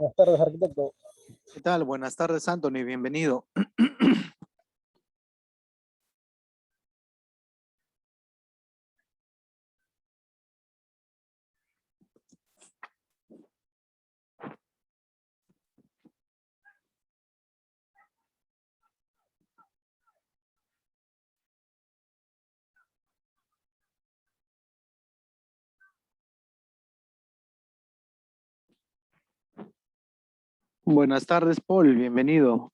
Buenas tardes, arquitecto. ¿Qué tal? Buenas tardes, Anthony. Bienvenido. Buenas tardes, Paul. Bienvenido.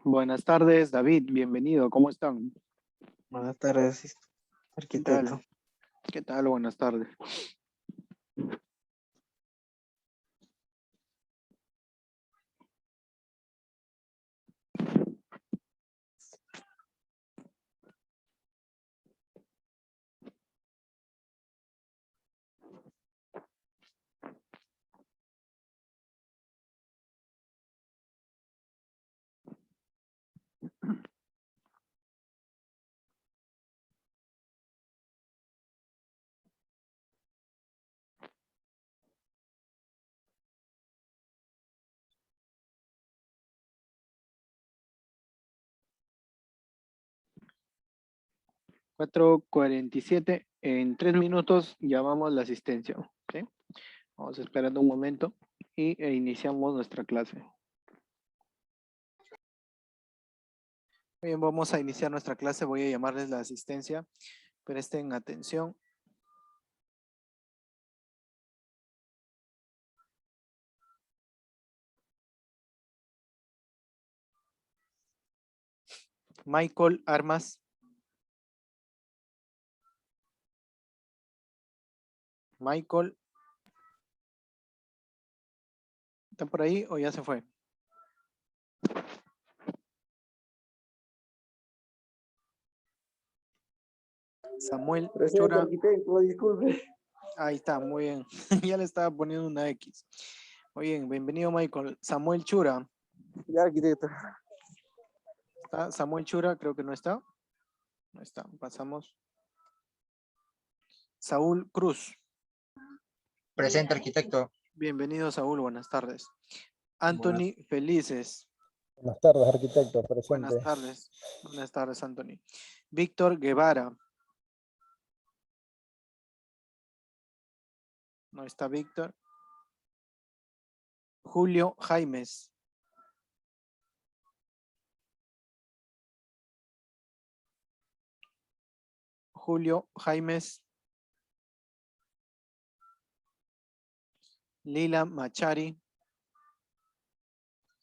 Buenas tardes, David. Bienvenido. ¿Cómo están? Buenas tardes, ¿Qué arquitecto. tal? ¿Qué tal? Buenas tardes. (4:47). En 3 minutos llamamos la asistencia. ¿Sí? Vamos esperando un momento e iniciamos nuestra clase. Bien, vamos a iniciar nuestra clase. Voy a llamarles la asistencia. Presten atención. Michael Armas. Michael. ¿Está por ahí o ya se fue? Samuel Presente, Chura. arquitecto, disculpe. Ahí está, muy bien. Ya le estaba poniendo una X. Muy bien, bienvenido Michael. Samuel Chura. Ya, arquitecto. ¿Está Samuel Chura? Creo que no está. No está. Pasamos. Saúl Cruz. Presente, arquitecto. Bienvenido Saúl, buenas tardes. Anthony Felices. Buenas tardes, arquitecto. Presente. Buenas tardes. Buenas tardes, Anthony. Víctor Guevara. No está Víctor. Julio Jaimes. Julio Jaimes. Lila Machari.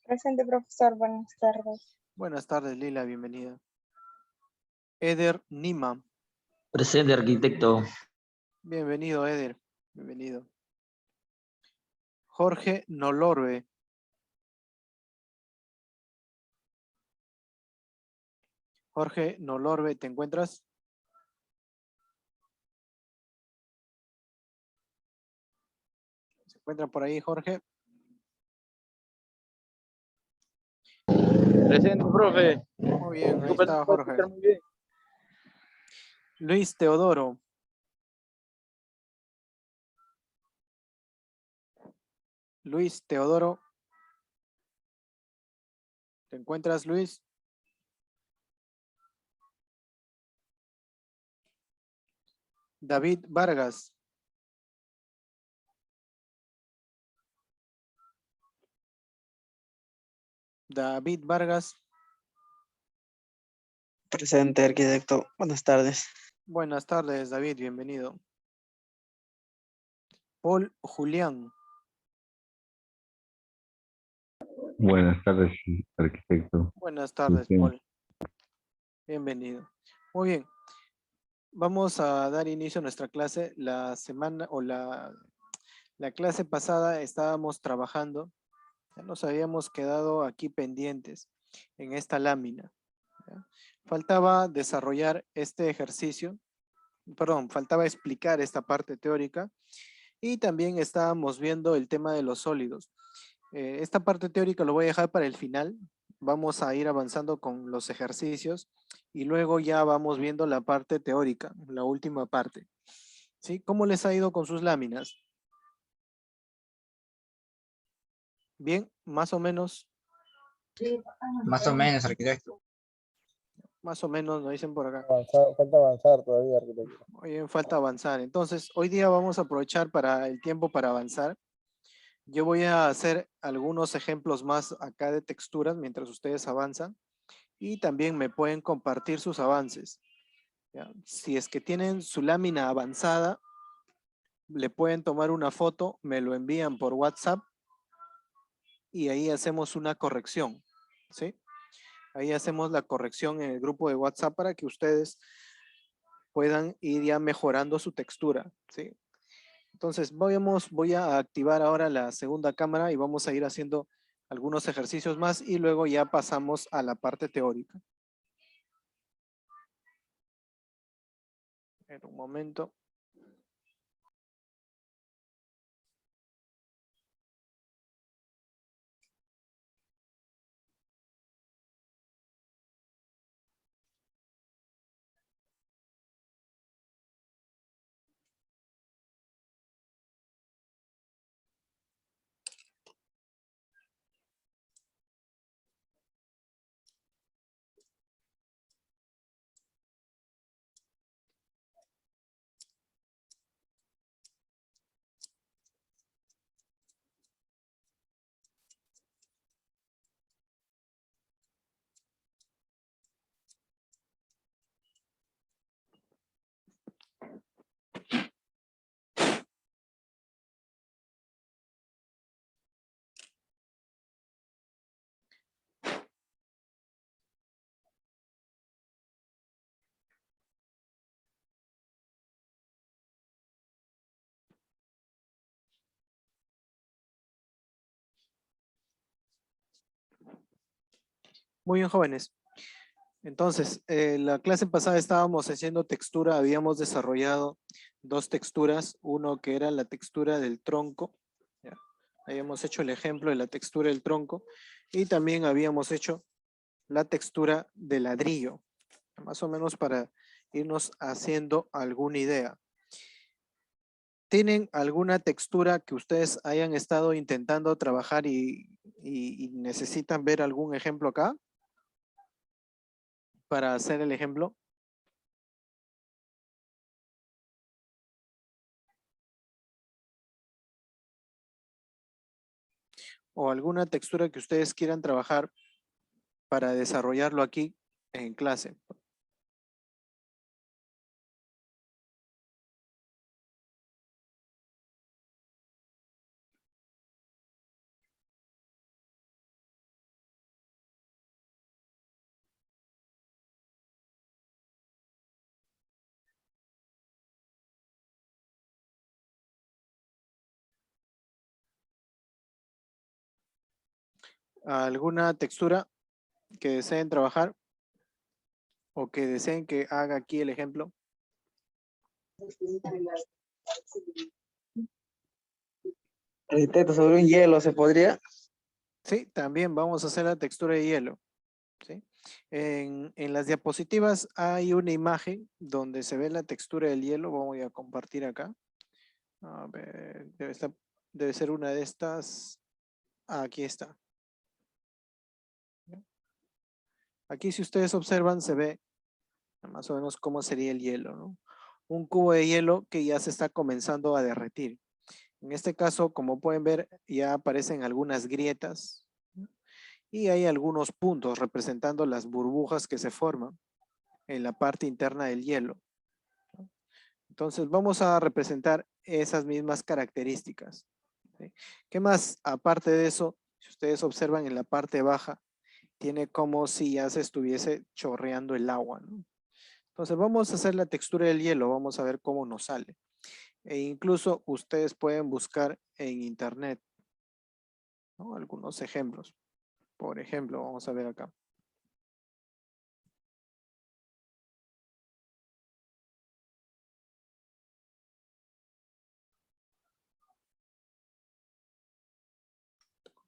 Presente, profesor. Buenas tardes. Buenas tardes, Lila, bienvenida. Eder Nima. Presente, arquitecto. Bienvenido, Eder. Bienvenido. Jorge Nolorbe. Jorge Nolorbe, ¿te encuentras? ¿Se encuentra por ahí, Jorge? Presente, profe. Muy bien, ahí está Jorge. Muy bien. Luis Teodoro. Luis Teodoro. ¿Te encuentras, Luis? David Vargas. David Vargas. Presente, arquitecto. Buenas tardes. Buenas tardes, David, bienvenido. Paul Julián. Buenas tardes, arquitecto. Buenas tardes, Bien. Paul. Bienvenido. Muy bien. Vamos a dar inicio a nuestra clase. La semana o la clase pasada estábamos trabajando. Ya nos habíamos quedado aquí pendientes en esta lámina. ¿Ya? Faltaba desarrollar este ejercicio. Perdón, faltaba explicar esta parte teórica. Y también estábamos viendo el tema de los sólidos. Esta parte teórica lo voy a dejar para el final. vamos a ir avanzando con los ejercicios y luego ya vamos viendo la parte teórica, la última parte. ¿Sí? ¿Cómo les ha ido con sus láminas? Bien, más o menos, Más o menos, arquitecto. nos dicen por acá. Falta avanzar todavía, arquitecto. Hoy falta avanzar. Entonces, hoy día vamos a aprovechar para el tiempo para avanzar. Yo voy a hacer algunos ejemplos más acá de texturas mientras ustedes avanzan y también me pueden compartir sus avances. ¿Ya? Si es que tienen su lámina avanzada, le pueden tomar una foto, me lo envían por WhatsApp y ahí hacemos una corrección. ¿Sí? Ahí hacemos la corrección en el grupo de WhatsApp para que ustedes puedan ir ya mejorando su textura. ¿Sí? Entonces voy a activar ahora la segunda cámara y vamos a ir haciendo algunos ejercicios más y luego ya pasamos a la parte teórica. En un momento. Muy bien, jóvenes. Entonces, la clase pasada estábamos haciendo textura, habíamos desarrollado dos texturas, uno que era la textura del tronco, ¿ya? Habíamos hecho el ejemplo de la textura del tronco y también habíamos hecho la textura del ladrillo, más o menos para irnos haciendo alguna idea. ¿Tienen alguna textura que ustedes hayan estado intentando trabajar y necesitan ver algún ejemplo acá? Para hacer el ejemplo. O alguna textura que ustedes quieran trabajar para desarrollarlo aquí en clase. ¿Alguna textura que deseen trabajar o que deseen que haga aquí el ejemplo? Arquitecto, sobre un hielo, ¿se podría? Sí, también vamos a hacer la textura de hielo. ¿Sí? En las diapositivas hay una imagen donde se ve la textura del hielo. Voy a compartir acá. A ver, debe ser una de estas. Aquí está. Aquí si ustedes observan se ve más o menos cómo sería el hielo, ¿no? Un cubo de hielo que ya se está comenzando a derretir. En este caso, como pueden ver, ya aparecen algunas grietas, ¿no? Y hay algunos puntos representando las burbujas que se forman en la parte interna del hielo, ¿no? Entonces vamos a representar esas mismas características, ¿sí? ¿Qué más? Aparte de eso, si ustedes observan en la parte baja, tiene como si ya se estuviese chorreando el agua, ¿no? Entonces vamos a hacer la textura del hielo, vamos a ver cómo nos sale. E incluso ustedes pueden buscar en internet, ¿no? Algunos ejemplos. Por ejemplo, vamos a ver acá.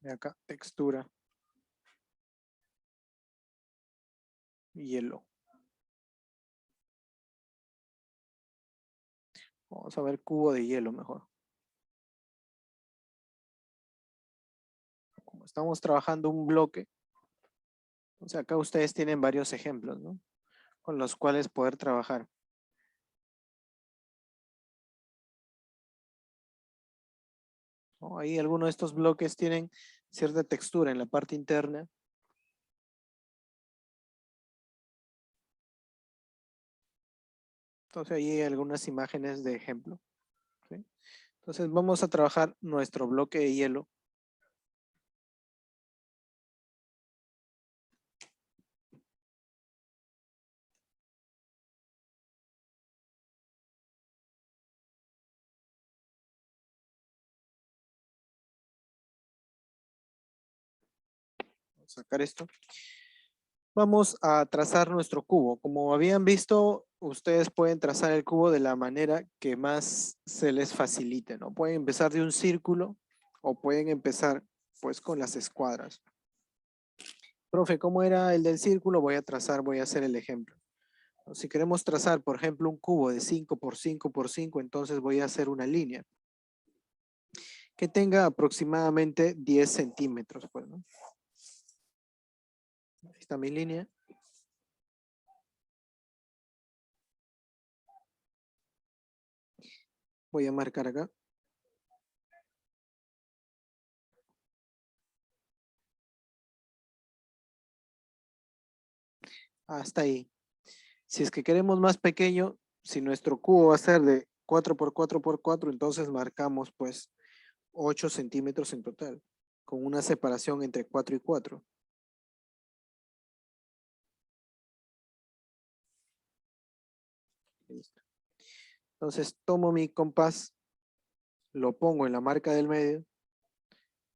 Ve acá, textura. hielo. Vamos a ver cubo de hielo mejor. Como estamos trabajando un bloque, o sea, acá ustedes tienen varios ejemplos, ¿no? Con los cuales poder trabajar. ¿No? Ahí algunos de estos bloques tienen cierta textura en la parte interna. Entonces ahí hay algunas imágenes de ejemplo. ¿Sí? Entonces vamos a trabajar nuestro bloque de hielo. Vamos a sacar esto. Vamos a trazar nuestro cubo. Como habían visto, ustedes pueden trazar el cubo de la manera que más se les facilite, ¿no? Pueden empezar de un círculo o pueden empezar pues con las escuadras. Profe, ¿cómo era el del círculo? Voy a hacer el ejemplo. Si queremos trazar, por ejemplo, un cubo de 5 por 5 por 5, entonces voy a hacer una línea que tenga aproximadamente 10 centímetros, pues, ¿no? Ahí está mi línea. Voy a marcar acá. Hasta ahí. Si es que queremos más pequeño, si nuestro cubo va a ser de 4 por 4 por 4, entonces marcamos pues 8 centímetros en total, con una separación entre 4 y 4. Listo. Entonces tomo mi compás, lo pongo en la marca del medio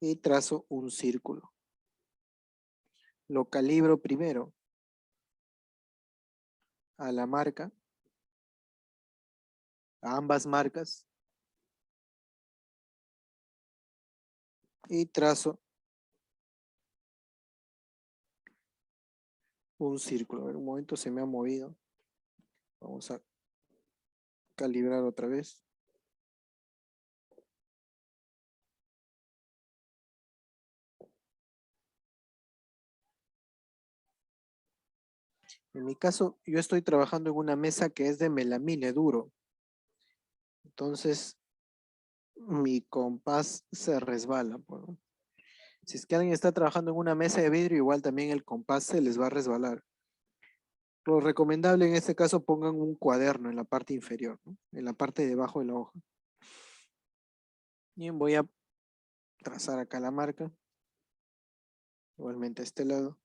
y trazo un círculo. Lo calibro primero a la marca, a ambas marcas, y trazo un círculo. A ver, un momento, se me ha movido. Vamos a calibrar otra vez. En mi caso, yo estoy trabajando en una mesa que es de melamine duro. Entonces, mi compás se resbala, pues, ¿no? Si es que alguien está trabajando en una mesa de vidrio, igual también el compás se les va a resbalar. Lo recomendable en este caso, pongan un cuaderno en la parte inferior, ¿no? En la parte de abajo de la hoja. Bien, voy a trazar acá la marca. Igualmente a este lado.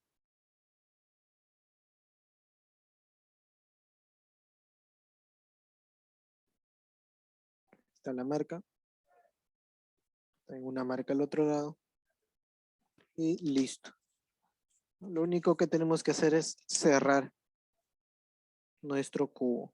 Está la marca. Tengo una marca al otro lado. Y listo. Lo único que tenemos que hacer es cerrar nuestro cubo.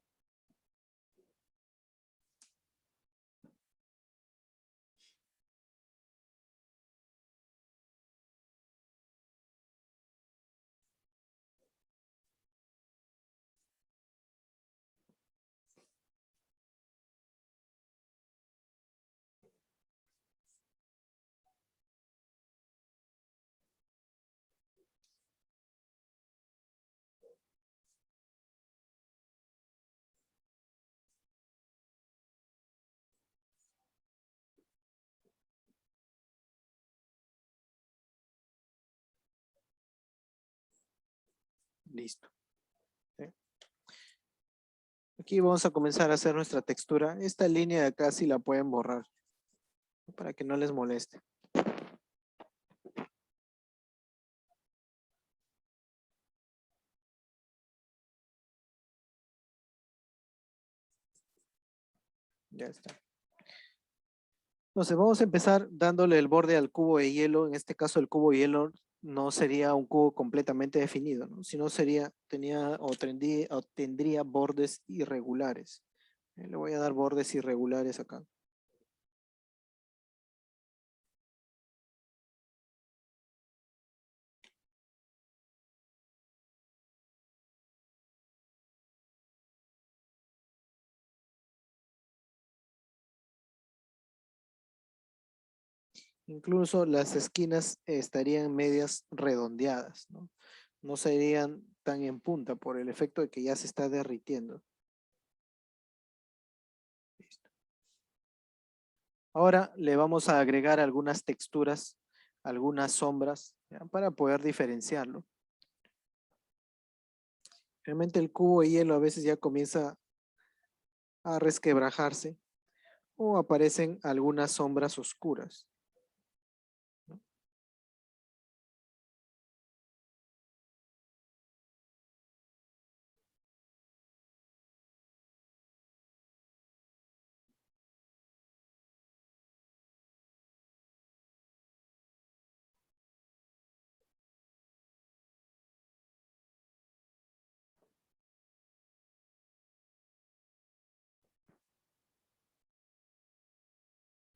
Listo. ¿Sí? Aquí vamos a comenzar a hacer nuestra textura. Esta línea de acá sí la pueden borrar para que no les moleste. Ya está. Entonces vamos a empezar dándole el borde al cubo de hielo. En este caso el cubo de hielo no sería un cubo completamente definido, ¿no? Sino tendría bordes irregulares. Le voy a dar bordes irregulares acá. Incluso las esquinas estarían medias redondeadas, ¿no? No serían tan en punta por el efecto de que ya se está derritiendo. Listo. Ahora le vamos a agregar algunas texturas, algunas sombras, ¿ya? Para poder diferenciarlo. Realmente el cubo de hielo a veces ya comienza a resquebrajarse o aparecen algunas sombras oscuras.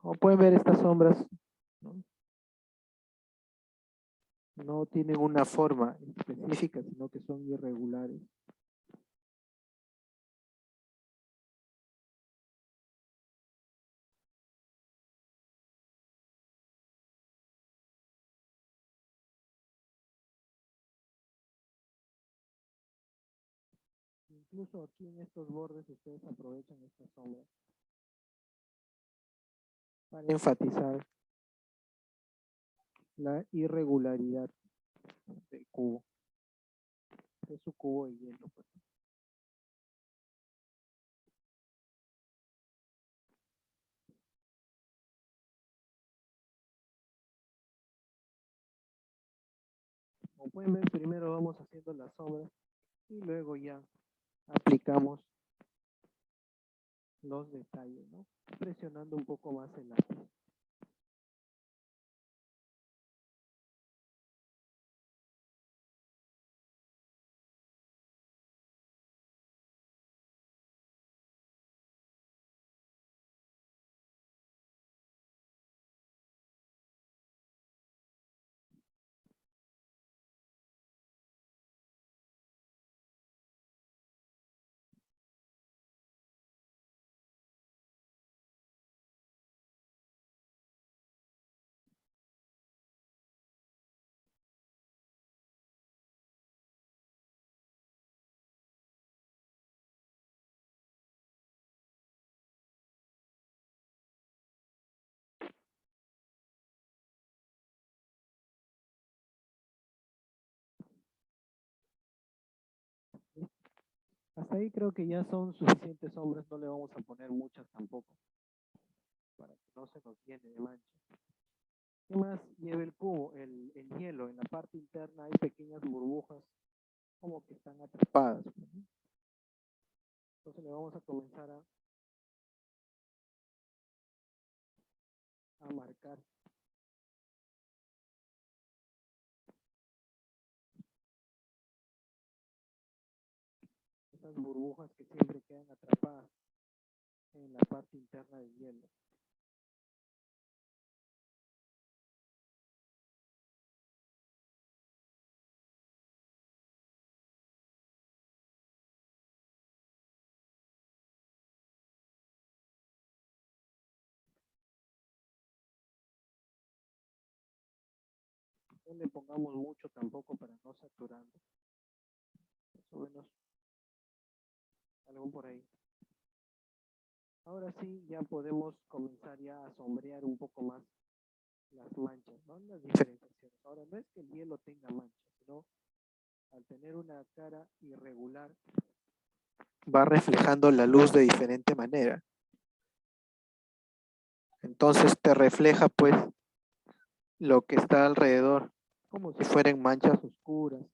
Como pueden ver, estas sombras, ¿no? No tienen una forma específica, sino que son irregulares. Incluso aquí en estos bordes ustedes aprovechan estas sombras para enfatizar la irregularidad, ¿no? Del cubo, de su cubo de hielo, pues. Como pueden ver, primero vamos haciendo las sombras y luego ya aplicamos los detalles, ¿no? Presionando un poco más el lápiz. Hasta ahí creo que ya son suficientes sombras, no le vamos a poner muchas tampoco, para que no se nos llene de mancha. ¿Qué más lleva el cubo? El hielo, en la parte interna hay pequeñas burbujas como que están atrapadas, ¿no? Entonces le vamos a comenzar a marcar esas burbujas que siempre quedan atrapadas en la parte interna del hielo. No le pongamos mucho tampoco para no saturarlo. Más o menos algo por ahí. Ahora sí, ya podemos comenzar ya a sombrear un poco más las manchas, ¿no? Las diferenciaciones. Ahora no es que el hielo tenga manchas, sino al tener una cara irregular, va reflejando la luz de diferente manera. Entonces te refleja pues lo que está alrededor, como si fueran manchas oscuras,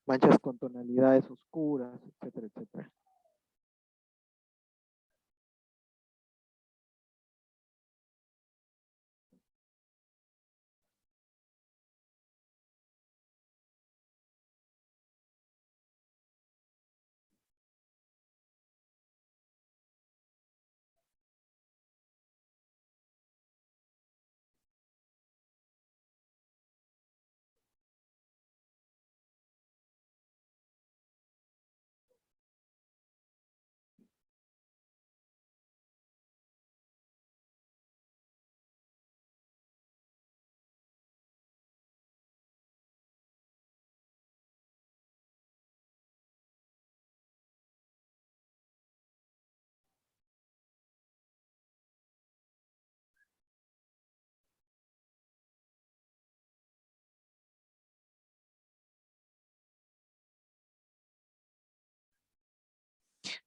manchas con tonalidades oscuras, etcétera, etcétera.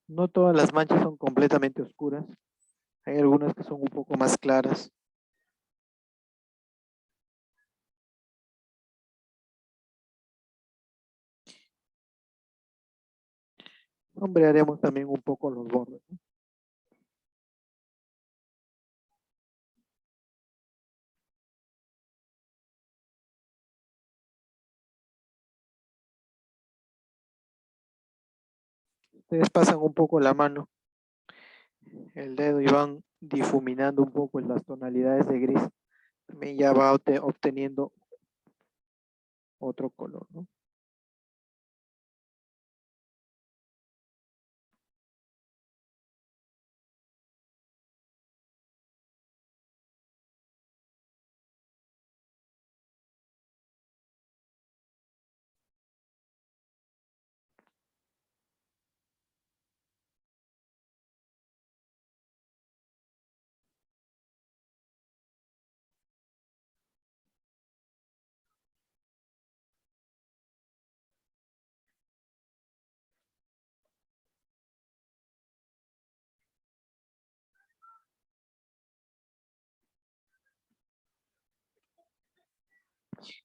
No todas las manchas son completamente oscuras. Hay algunas que son un poco más claras. Sombrearemos también un poco los bordes, ¿no? Ustedes pasan un poco la mano, el dedo y van difuminando un poco las tonalidades de gris. También ya va obteniendo otro color, ¿no?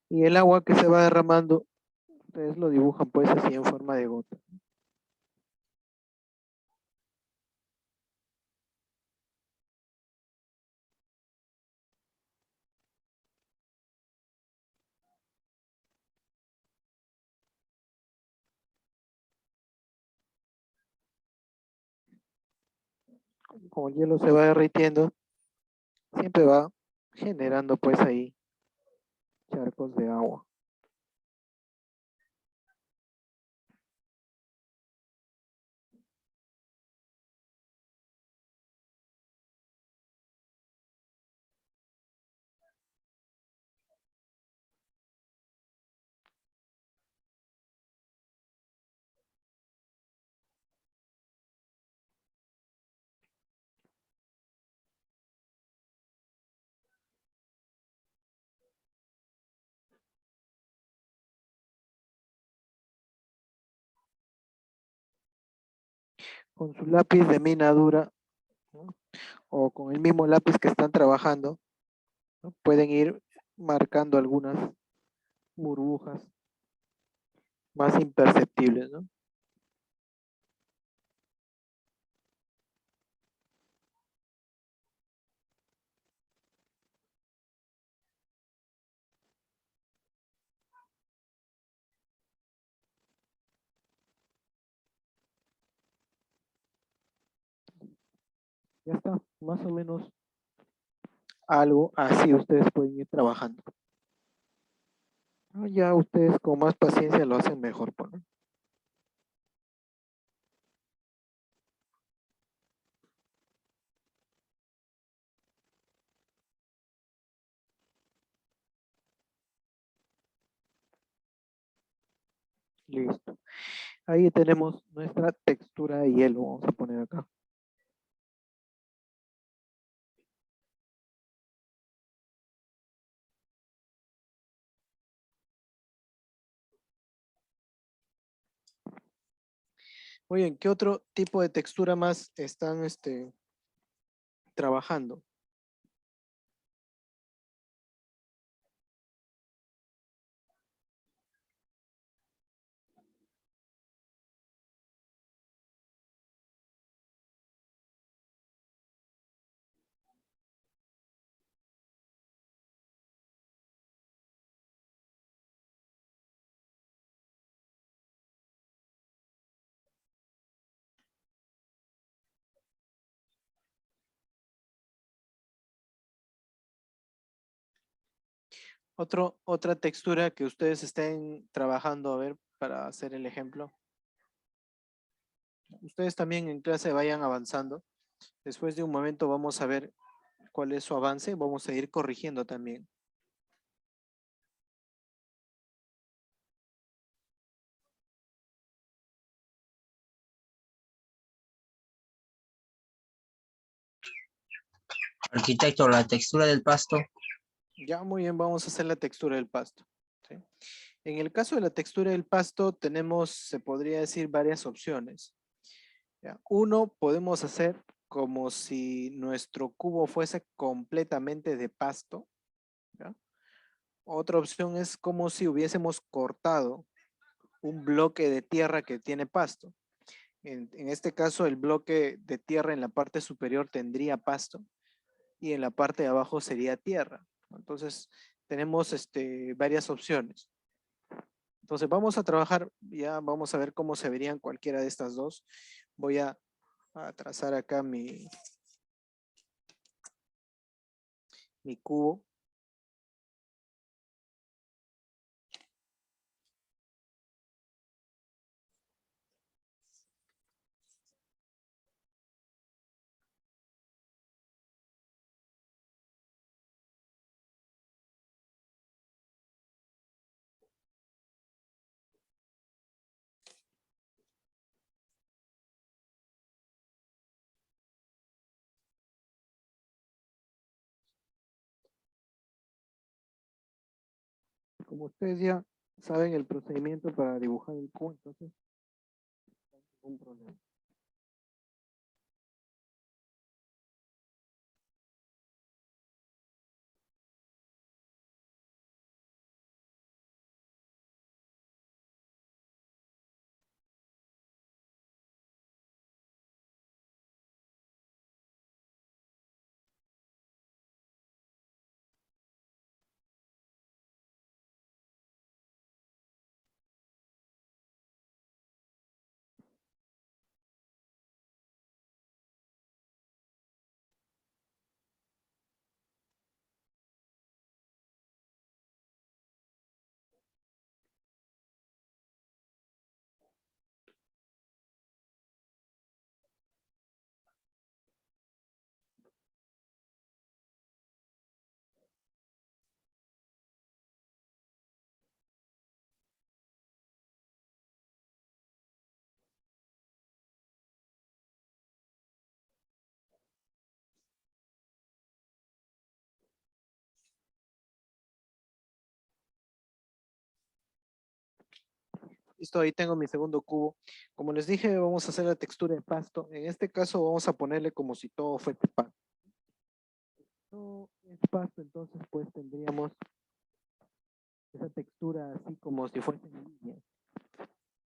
Y el agua que se va derramando, ustedes lo dibujan pues así en forma de gota. Como el hielo se va derritiendo, siempre va generando pues ahí charcos de agua. Con su lápiz de mina dura, ¿no? O con el mismo lápiz que están trabajando, ¿no? Pueden ir marcando algunas burbujas más imperceptibles, ¿no? Ya está, más o menos algo así ustedes pueden ir trabajando. Ya ustedes con más paciencia lo hacen mejor, pues, ¿no? Listo. Ahí tenemos nuestra textura de hielo, vamos a poner acá. Muy bien, ¿qué otro tipo de textura más están trabajando? Otra textura que ustedes estén trabajando, a ver, para hacer el ejemplo. Ustedes también en clase vayan avanzando. Después de un momento vamos a ver cuál es su avance. Vamos a ir corrigiendo también. Arquitecto, la textura del pasto. Ya, muy bien, vamos a hacer la textura del pasto. ¿Sí? En el caso de la textura del pasto tenemos, se podría decir, varias opciones. ¿Ya? Uno, podemos hacer como si nuestro cubo fuese completamente de pasto. ¿Ya? Otra opción es como si hubiésemos cortado un bloque de tierra que tiene pasto. En este caso, el bloque de tierra en la parte superior tendría pasto y en la parte de abajo sería tierra. Entonces, tenemos varias opciones. Entonces, vamos a trabajar, ya vamos a ver cómo se verían cualquiera de estas dos. Voy a trazar acá mi cubo. Como ustedes ya saben el procedimiento para dibujar el cubo, entonces no hay ningún problema. Listo, ahí tengo mi segundo cubo. Como les dije, vamos a hacer la textura de pasto. En este caso vamos a ponerle como si todo fuese pasto. Todo es pasto, entonces pues tendríamos esa textura así como si fuesen líneas,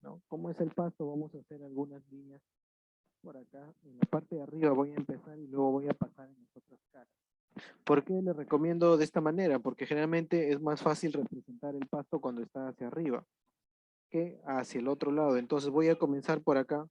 ¿no? Como es el pasto, vamos a hacer algunas líneas por acá. En la parte de arriba voy a empezar y luego voy a pasar en las otras caras. ¿Por qué les recomiendo de esta manera? Porque generalmente es más fácil representar el pasto cuando está hacia arriba que hacia el otro lado. Entonces voy a comenzar por acá.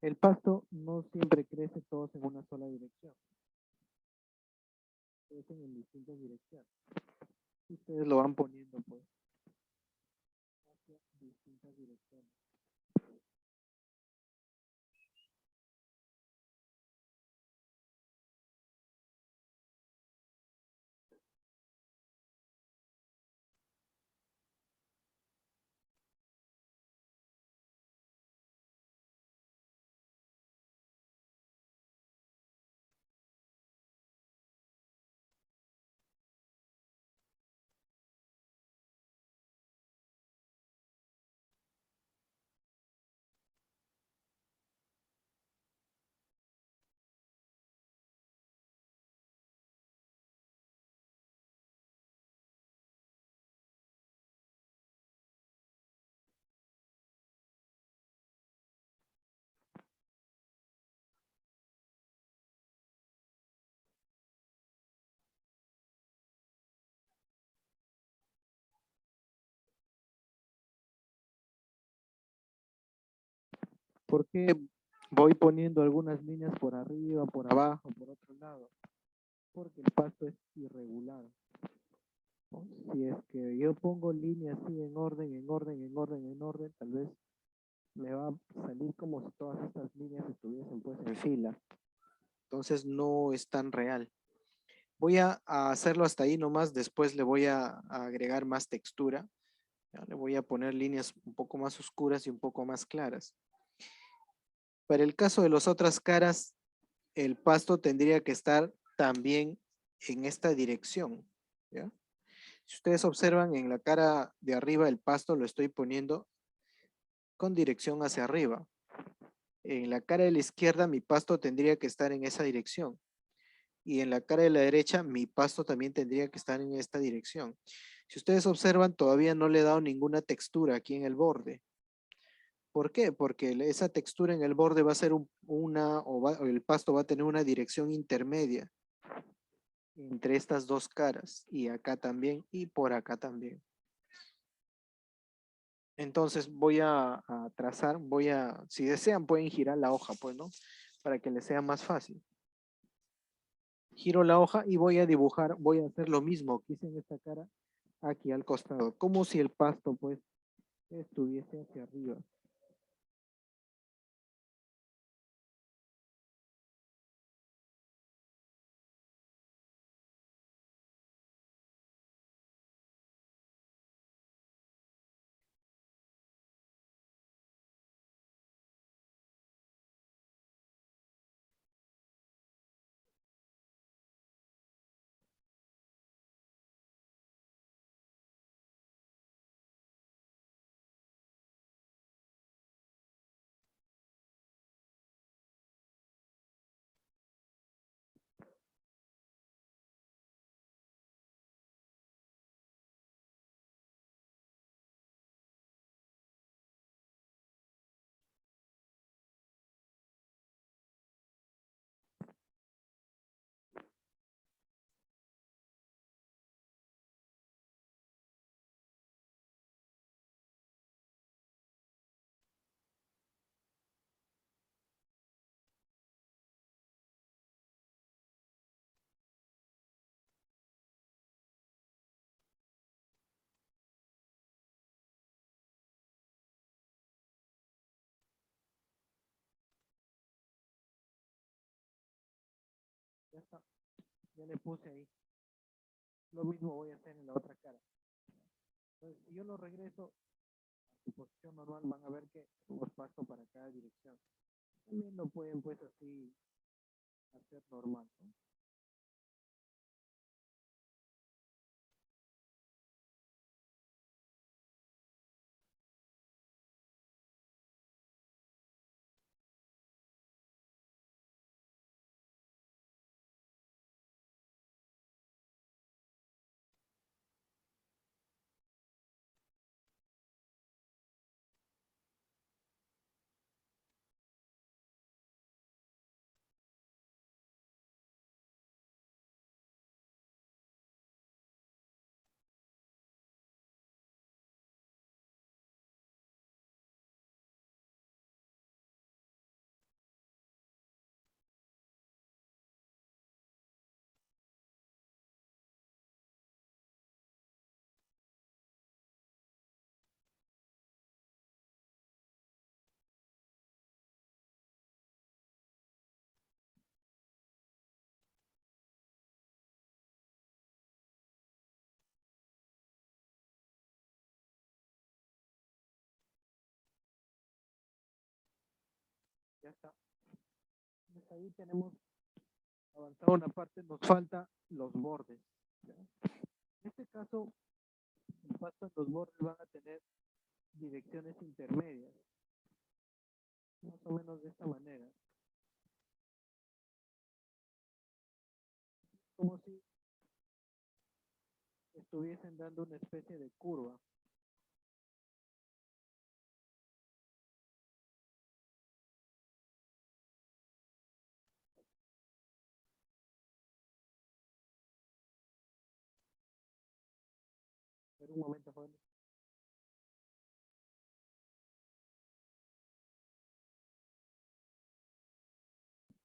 El pasto no siempre crece todos en una sola dirección. Crecen en distintas direcciones. Ustedes lo van poniendo pues hacia distintas direcciones. ¿Por qué voy poniendo algunas líneas por arriba, por abajo, por otro lado? Porque el pasto es irregular, ¿no? Si es que yo pongo líneas así en orden, en orden, en orden, en orden, tal vez me va a salir como si todas estas líneas estuviesen pues en fila. Entonces no es tan real. Voy a hacerlo hasta ahí nomás, después le voy a agregar más textura. ¿Ya? Le voy a poner líneas un poco más oscuras y un poco más claras. Para el caso de las otras caras, el pasto tendría que estar también en esta dirección. ¿Ya? Si ustedes observan en la cara de arriba, el pasto lo estoy poniendo con dirección hacia arriba. En la cara de la izquierda, mi pasto tendría que estar en esa dirección. Y en la cara de la derecha, mi pasto también tendría que estar en esta dirección. Si ustedes observan, todavía no le he dado ninguna textura aquí en el borde. ¿Por qué? Porque esa textura en el borde va a ser o el pasto va a tener una dirección intermedia entre estas dos caras, y acá también, y por acá también. Entonces voy a trazar, si desean pueden girar la hoja, pues, ¿no? Para que les sea más fácil. Giro la hoja y voy a dibujar, voy a hacer lo mismo que hice en esta cara aquí al costado, como si el pasto, pues, estuviese hacia arriba. Ya está, ya le puse ahí. Lo mismo voy a hacer en la otra cara. Entonces, si yo lo regreso a su posición normal, van a ver que los paso para cada dirección. También lo pueden, pues, así hacer normal, ¿no? Ya está. Entonces, ahí tenemos avanzado una parte, nos falta los bordes. ¿Ya? En este caso, el pasto en los bordes van a tener direcciones intermedias, más o menos de esta manera, como si estuviesen dando una especie de curva. Pero un momento, joven.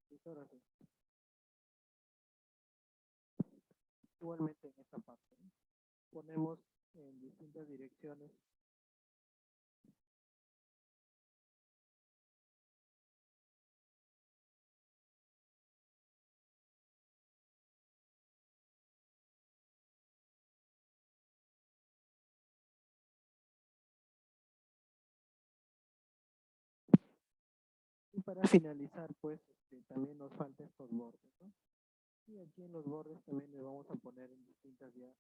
Listo, ahora sí. Igualmente en esta parte, ¿no? Ponemos en distintas direcciones para finalizar, pues, también nos faltan estos bordes, ¿no? Y aquí en los bordes también le vamos a poner en distintas ya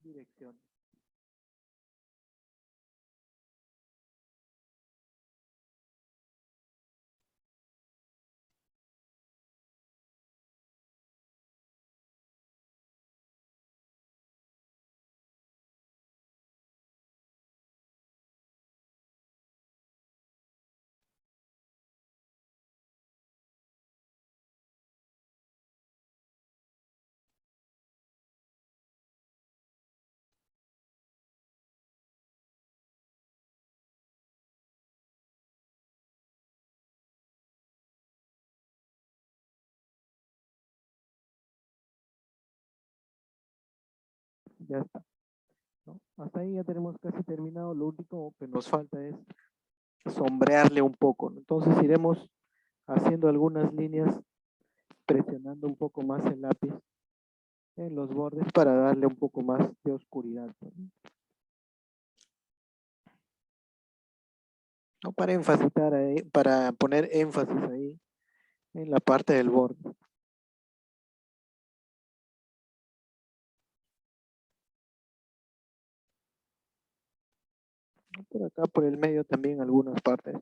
direcciones. Ya está, ¿no? Hasta ahí ya tenemos casi terminado. Lo último que nos falta es sombrearle un poco, ¿no? Entonces iremos haciendo algunas líneas, presionando un poco más el lápiz en los bordes para darle un poco más de oscuridad, ¿no? ¿No? Para enfatizar ahí, para poner énfasis ahí en la parte del borde. Por acá, por el medio también algunas partes.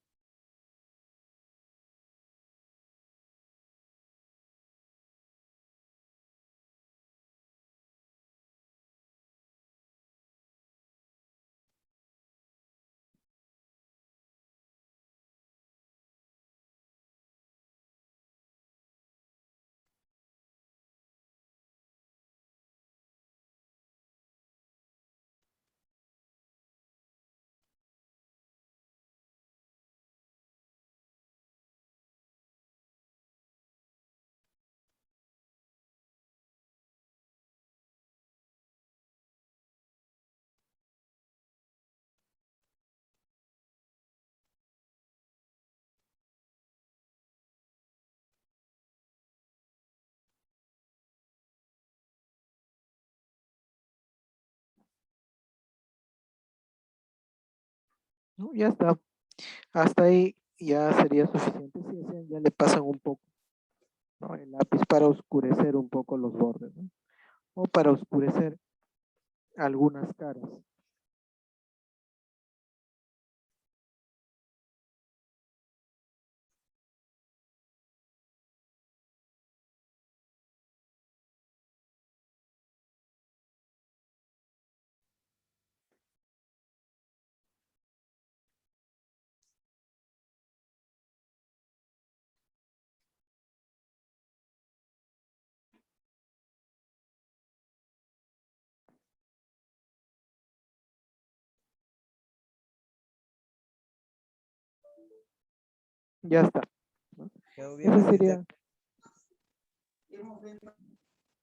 ¿No? Ya está. Hasta ahí ya sería suficiente. Si desean, ya le pasan un poco, ¿no? El lápiz para oscurecer un poco los bordes, ¿no? O para oscurecer algunas caras. Ya está, ¿no? Quedó bien, Ese sería. arquitecto.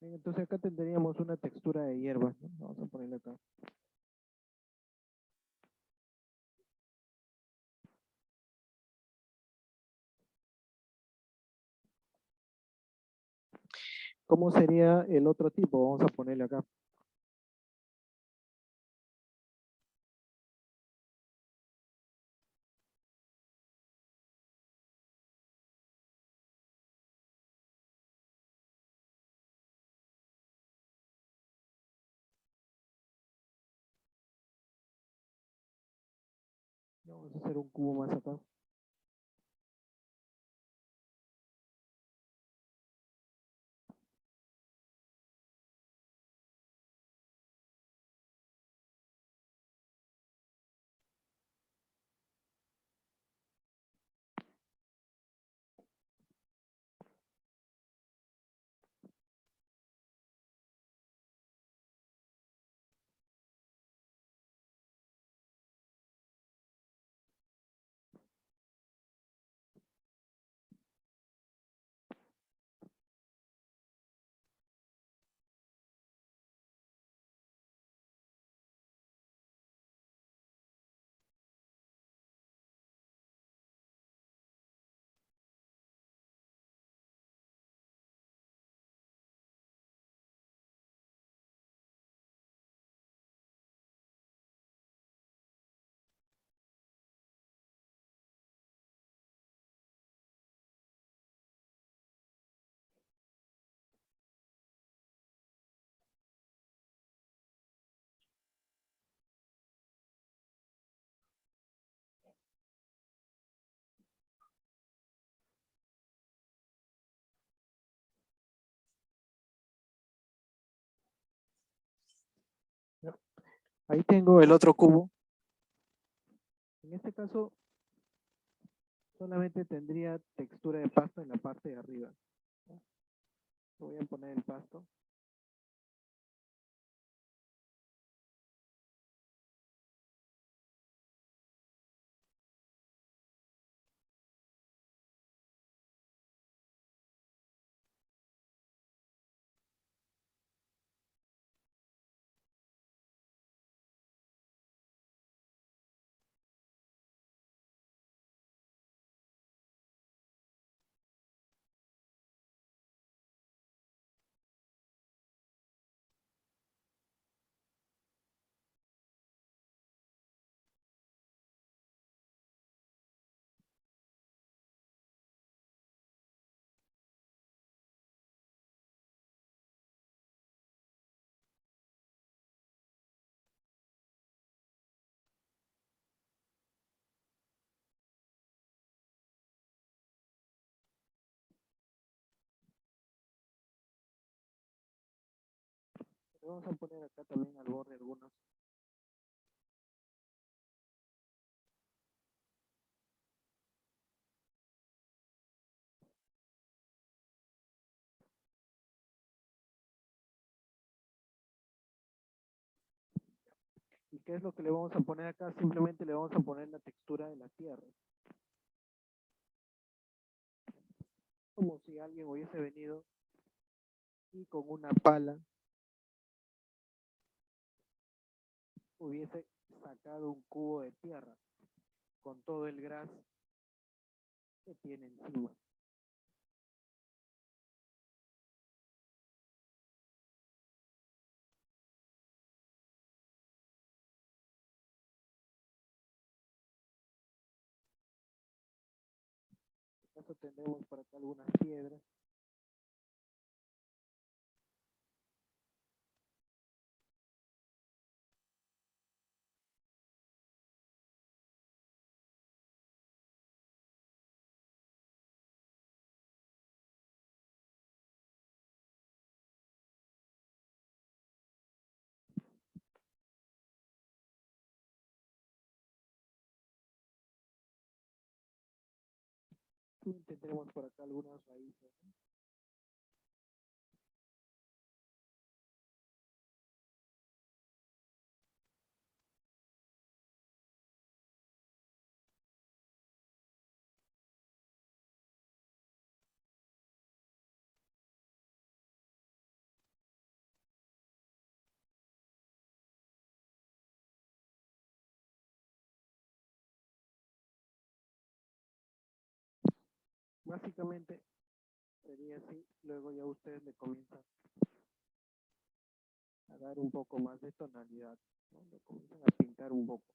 Entonces acá tendríamos una textura de hierbas, ¿no? Vamos a ponerle acá. ¿Cómo sería el otro tipo? Vamos a ponerle acá. Vamos a hacer un cubo más acá. Ahí tengo el otro cubo. En este caso, solamente tendría textura de pasto en la parte de arriba. Voy a poner el pasto. Le vamos a poner acá también al borde algunos. ¿Y qué es lo que le vamos a poner acá? Simplemente le vamos a poner la textura de la tierra. Como si alguien hubiese venido y con una pala hubiese sacado un cubo de tierra con todo el gras que tiene encima. En este caso tendremos por acá algunas piedras. Y tendremos por acá algunas raíces. Básicamente sería así. Luego ya ustedes le comienzan a dar un poco más de tonalidad, ¿no? Le comienzan a pintar un poco.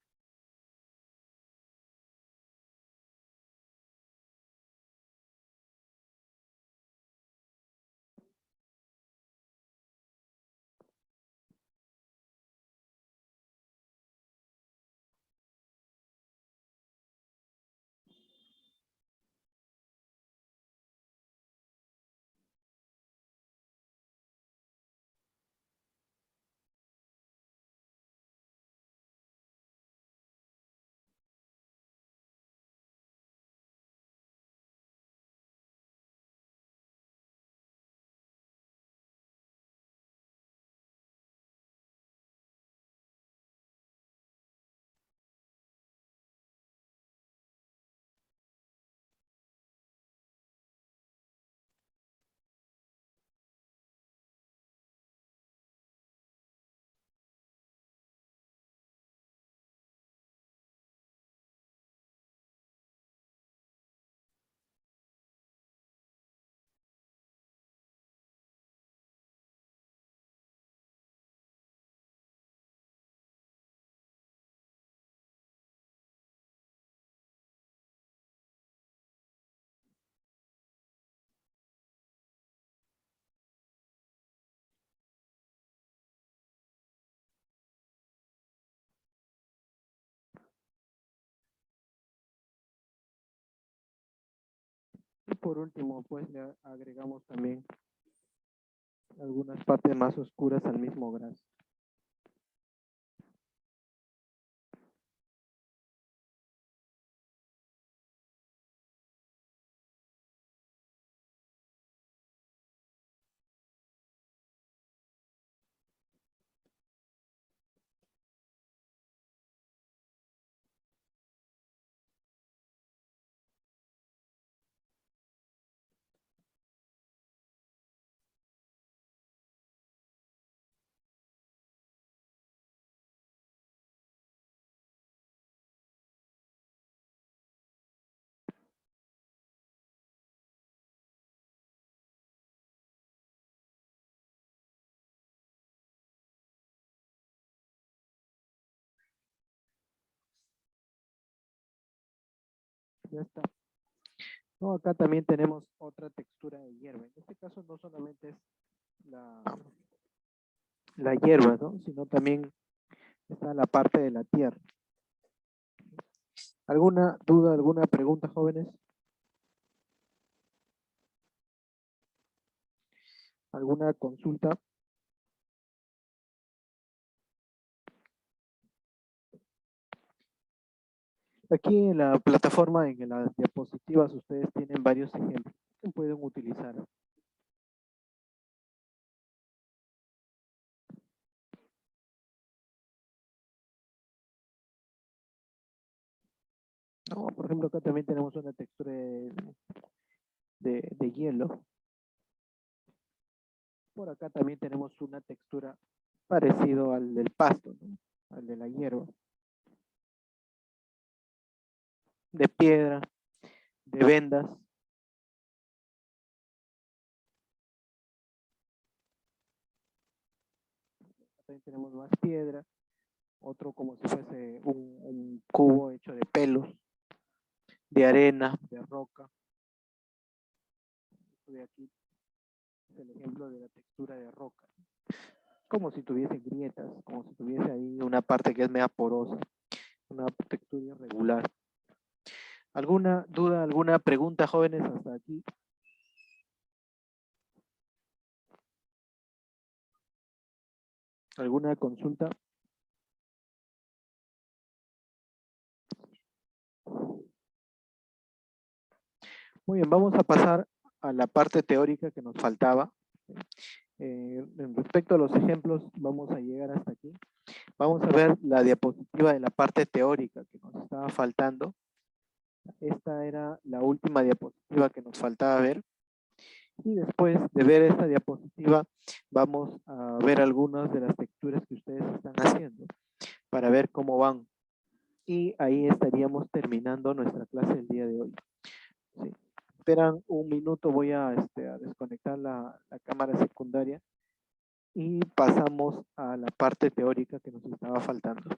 Y por último, pues le agregamos también algunas partes más oscuras al mismo gras. Ya está. No, acá también tenemos otra textura de hierba. En este caso no solamente es la hierba, ¿no? Sino también está la parte de la tierra. ¿Alguna duda, alguna pregunta, jóvenes? ¿Alguna consulta? Aquí en la plataforma, en las diapositivas, ustedes tienen varios ejemplos que pueden utilizar. No, por ejemplo, acá también tenemos una textura de hielo. Por acá también tenemos una textura parecido al del pasto, ¿no? Al de la hierba. De piedra, de vendas. También tenemos más piedra. Otro como si fuese un cubo hecho de pelos, de arena, de roca. Esto de aquí es el ejemplo de la textura de roca. Como si tuviese grietas, como si tuviese ahí una parte que es media porosa, una textura irregular. ¿Alguna duda, alguna pregunta, jóvenes, hasta aquí? ¿Alguna consulta? Muy bien, vamos a pasar a la parte teórica que nos faltaba. En respecto a los ejemplos, vamos a llegar hasta aquí. Vamos a ver la diapositiva de la parte teórica que nos estaba faltando. Esta era la última diapositiva que nos faltaba ver. Y después de ver esta diapositiva, vamos a ver algunas de las texturas que ustedes están haciendo para ver cómo van. Y ahí estaríamos terminando nuestra clase el día de hoy. ¿Sí? Esperan un minuto, voy a desconectar la cámara secundaria y pasamos a la parte teórica que nos estaba faltando.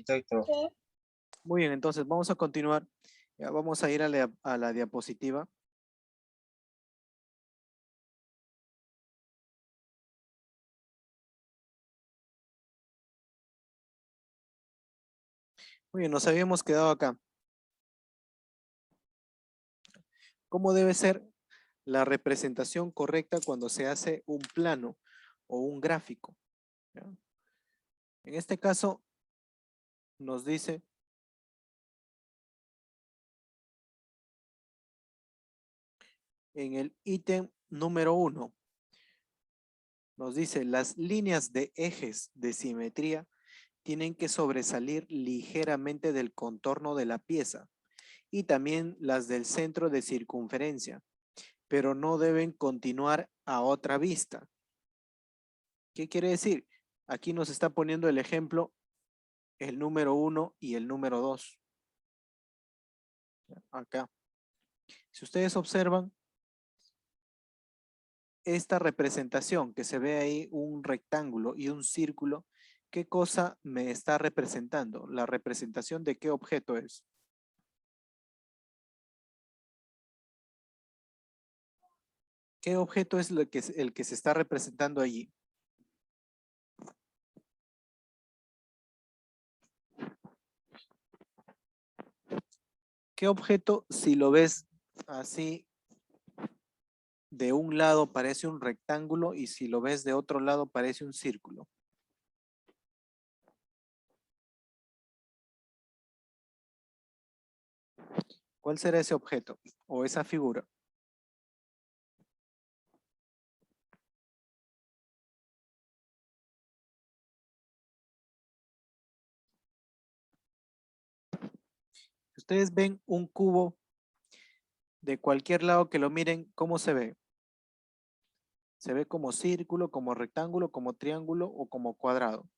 Arquitecto. Sí. Muy bien, entonces vamos a continuar. Ya vamos a ir a la diapositiva. Muy bien, nos habíamos quedado acá. ¿Cómo debe ser la representación correcta cuando se hace un plano o un gráfico? ¿Ya? En este caso, nos dice en el ítem número 1, nos dice las líneas de ejes de simetría tienen que sobresalir ligeramente del contorno de la pieza y también las del centro de circunferencia, pero no deben continuar a otra vista. ¿Qué quiere decir? Aquí nos está poniendo el ejemplo el número 1 y el número 2. Acá. Si ustedes observan esta representación que se ve ahí un rectángulo y un círculo, ¿qué cosa me está representando? ¿La representación de qué objeto es? ¿Qué objeto es el que se está representando allí? ¿Qué objeto, si lo ves así, de un lado parece un rectángulo y si lo ves de otro lado parece un círculo? ¿Cuál será ese objeto o esa figura? Si ustedes ven un cubo de cualquier lado que lo miren, ¿cómo se ve? ¿Se ve como círculo, como rectángulo, como triángulo o como cuadrado?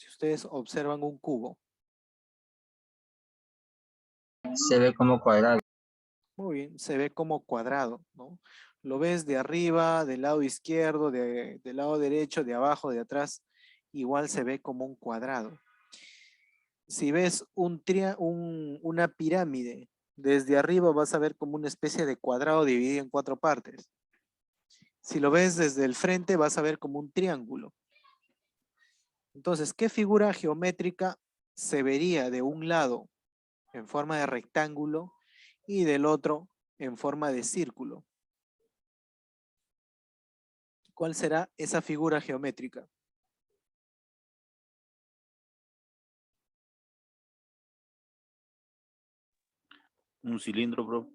Si ustedes observan un cubo. Se ve como cuadrado. Muy bien, se ve como cuadrado, ¿no? Lo ves de arriba, del lado izquierdo, del lado derecho, de abajo, de atrás, igual se ve como un cuadrado. Si ves una pirámide, desde arriba vas a ver como una especie de cuadrado dividido en 4 partes. Si lo ves desde el frente, vas a ver como un triángulo. Entonces, ¿qué figura geométrica se vería de un lado en forma de rectángulo y del otro en forma de círculo? ¿Cuál será esa figura geométrica? Un cilindro, bro.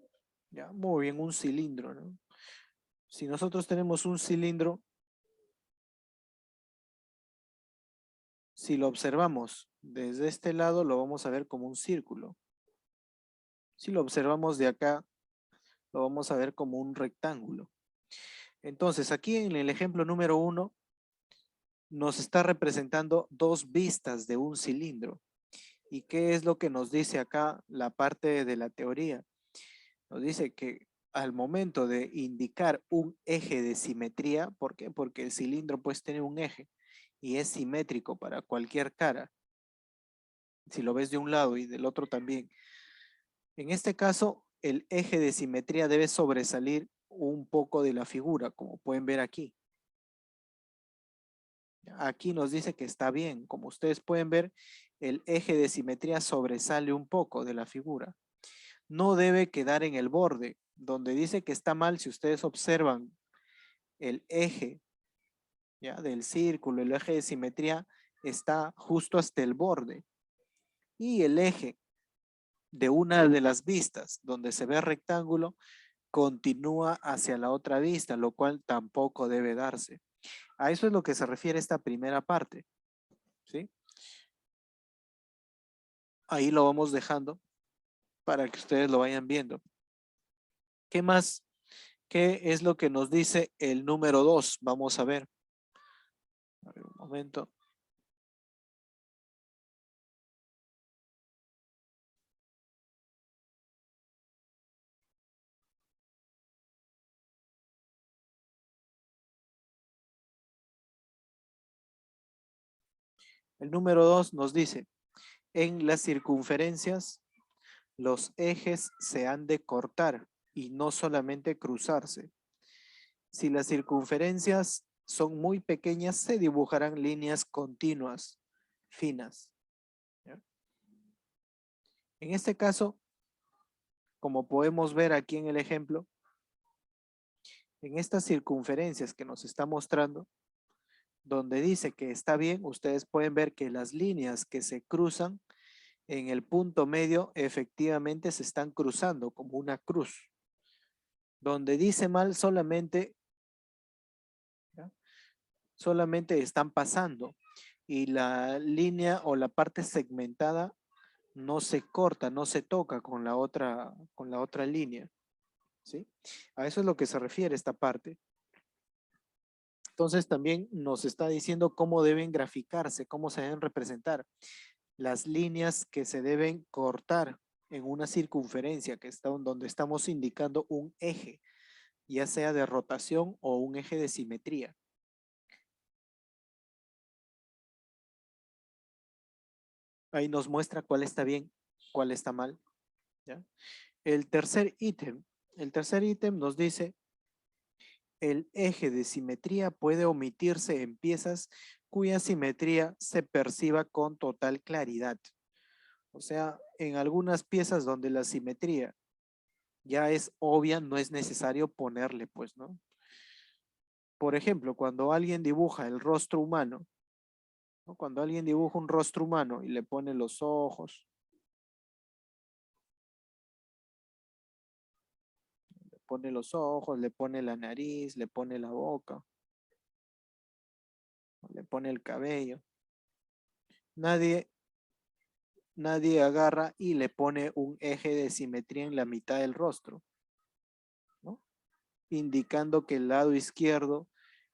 Ya, muy bien, un cilindro, ¿no? Si nosotros tenemos un cilindro, si lo observamos desde este lado, lo vamos a ver como un círculo. Si lo observamos de acá, lo vamos a ver como un rectángulo. Entonces, aquí en el ejemplo número 1, nos está representando 2 vistas de un cilindro. ¿Y qué es lo que nos dice acá la parte de la teoría? Nos dice que al momento de indicar un eje de simetría, ¿por qué? Porque el cilindro pues tiene un eje y es simétrico para cualquier cara. Si lo ves de un lado y del otro también. En este caso, el eje de simetría debe sobresalir un poco de la figura, como pueden ver aquí. Aquí nos dice que está bien. Como ustedes pueden ver, el eje de simetría sobresale un poco de la figura. No debe quedar en el borde. Donde dice que está mal, si ustedes observan el eje, ¿ya?, del círculo, el eje de simetría está justo hasta el borde. Y el eje de una de las vistas, donde se ve rectángulo, continúa hacia la otra vista, lo cual tampoco debe darse. A eso es lo que se refiere esta primera parte, ¿sí? Ahí lo vamos dejando para que ustedes lo vayan viendo. ¿Qué más? ¿Qué es lo que nos dice el número 2? Vamos a ver. A ver, un momento. El número 2 nos dice, en las circunferencias, los ejes se han de cortar y no solamente cruzarse. Si las circunferencias son muy pequeñas, se dibujarán líneas continuas, finas. ¿Ya? En este caso, como podemos ver aquí en el ejemplo, en estas circunferencias que nos está mostrando, donde dice que está bien, ustedes pueden ver que las líneas que se cruzan en el punto medio efectivamente se están cruzando como una cruz. Donde dice mal solamente, ¿ya?, solamente están pasando y la línea o la parte segmentada no se corta, no se toca con la otra línea, ¿sí? A eso es lo que se refiere esta parte. Entonces también nos está diciendo cómo deben graficarse, cómo se deben representar las líneas que se deben cortar en una circunferencia que está donde estamos indicando un eje, ya sea de rotación o un eje de simetría. Ahí nos muestra cuál está bien, cuál está mal, ¿ya? El tercer ítem nos dice, el eje de simetría puede omitirse en piezas cuya simetría se perciba con total claridad. O sea, en algunas piezas donde la simetría ya es obvia, no es necesario ponerle, pues, ¿no? Por ejemplo, cuando alguien dibuja el rostro humano, ¿no? Cuando alguien dibuja un rostro humano y le pone los ojos, le pone la nariz, le pone la boca, le pone el cabello. Nadie agarra y le pone un eje de simetría en la mitad del rostro, ¿no?, indicando que el lado izquierdo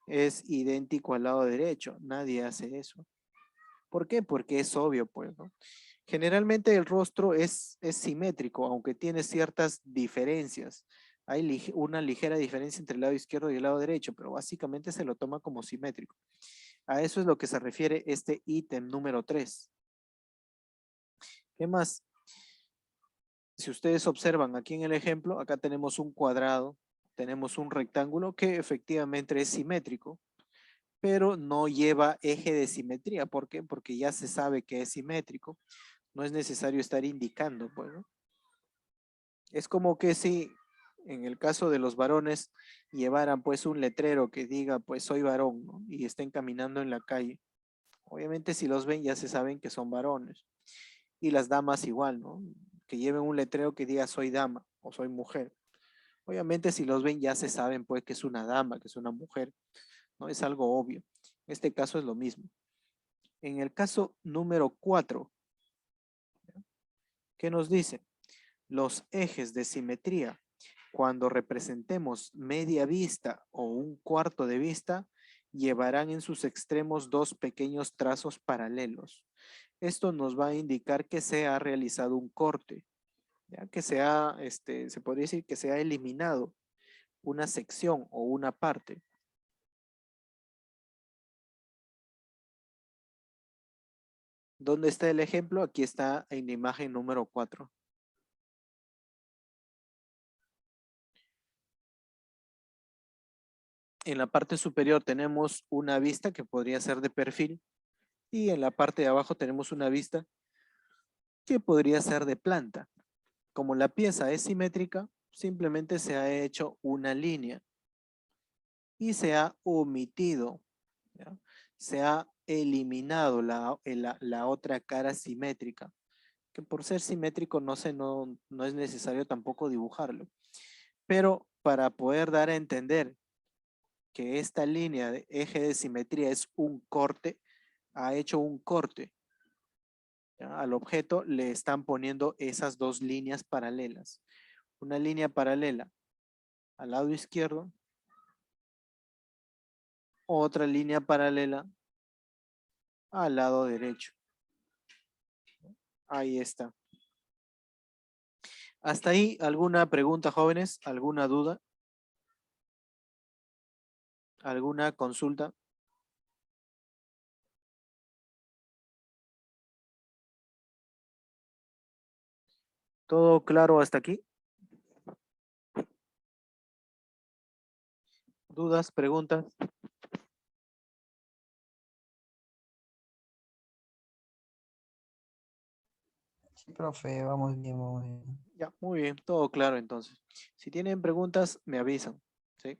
es idéntico al lado derecho. Nadie hace eso. ¿Por qué? Porque es obvio, pues, ¿no? Generalmente el rostro es simétrico, aunque tiene ciertas diferencias. Hay una ligera diferencia entre el lado izquierdo y el lado derecho, pero básicamente se lo toma como simétrico. A eso es lo que se refiere este ítem número 3. ¿Qué más? Si ustedes observan aquí en el ejemplo, acá tenemos un cuadrado, tenemos un rectángulo que efectivamente es simétrico, pero no lleva eje de simetría. ¿Por qué? Porque ya se sabe que es simétrico. No es necesario estar indicando, pues, ¿no? Es como que si en el caso de los varones llevaran pues un letrero que diga pues soy varón, ¿no? Y estén caminando en la calle. Obviamente si los ven ya se saben que son varones. Y las damas igual, ¿no? Que lleven un letrero que diga soy dama o soy mujer. Obviamente si los ven ya se saben pues que es una dama, que es una mujer, ¿no? Es algo obvio. En este caso es lo mismo. En el caso número 4, ¿qué nos dice? Los ejes de simetría, cuando representemos media vista o un cuarto de vista, llevarán en sus extremos dos pequeños trazos paralelos. Esto nos va a indicar que se ha realizado un corte, ¿ya? Que se podría decir que se ha eliminado una sección o una parte. ¿Dónde está el ejemplo? Aquí está en la imagen número 4. En la parte superior tenemos una vista que podría ser de perfil y en la parte de abajo tenemos una vista que podría ser de planta. Como la pieza es simétrica, simplemente se ha hecho una línea y se ha omitido, ¿ya? Se ha eliminado la otra cara simétrica, que por ser simétrico no es necesario tampoco dibujarlo. Pero para poder dar a entender que esta línea de eje de simetría es un corte, ha hecho un corte, ¿ya? Al objeto le están poniendo esas dos líneas paralelas. Una línea paralela al lado izquierdo, otra línea paralela al lado derecho. Ahí está. ¿Hasta ahí alguna pregunta, jóvenes? ¿Alguna duda? ¿Alguna consulta? ¿Todo claro hasta aquí? ¿Dudas, preguntas? Sí, profe, vamos bien, vamos bien. Ya, muy bien, todo claro entonces. Si tienen preguntas, me avisan, ¿sí?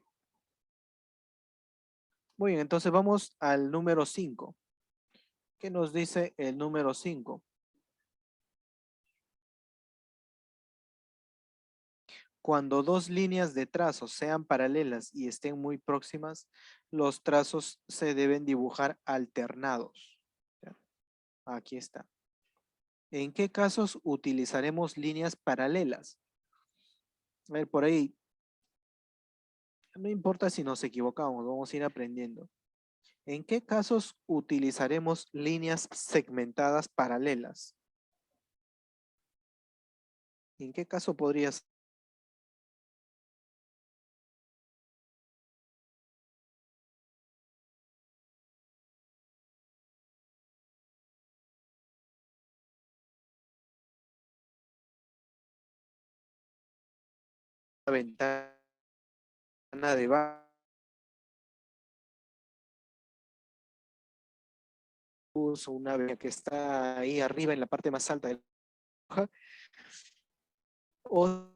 Muy bien, entonces vamos al número 5. ¿Qué nos dice el número 5? Cuando dos líneas de trazos sean paralelas y estén muy próximas, los trazos se deben dibujar alternados. ¿Ya? Aquí está. ¿En qué casos utilizaremos líneas paralelas? A ver, por ahí, no importa si nos equivocamos, vamos a ir aprendiendo. ¿En qué casos utilizaremos líneas segmentadas paralelas? ¿En qué caso podrías? La ventana de bus o una ventana que está ahí arriba en la parte más alta de la hoja, o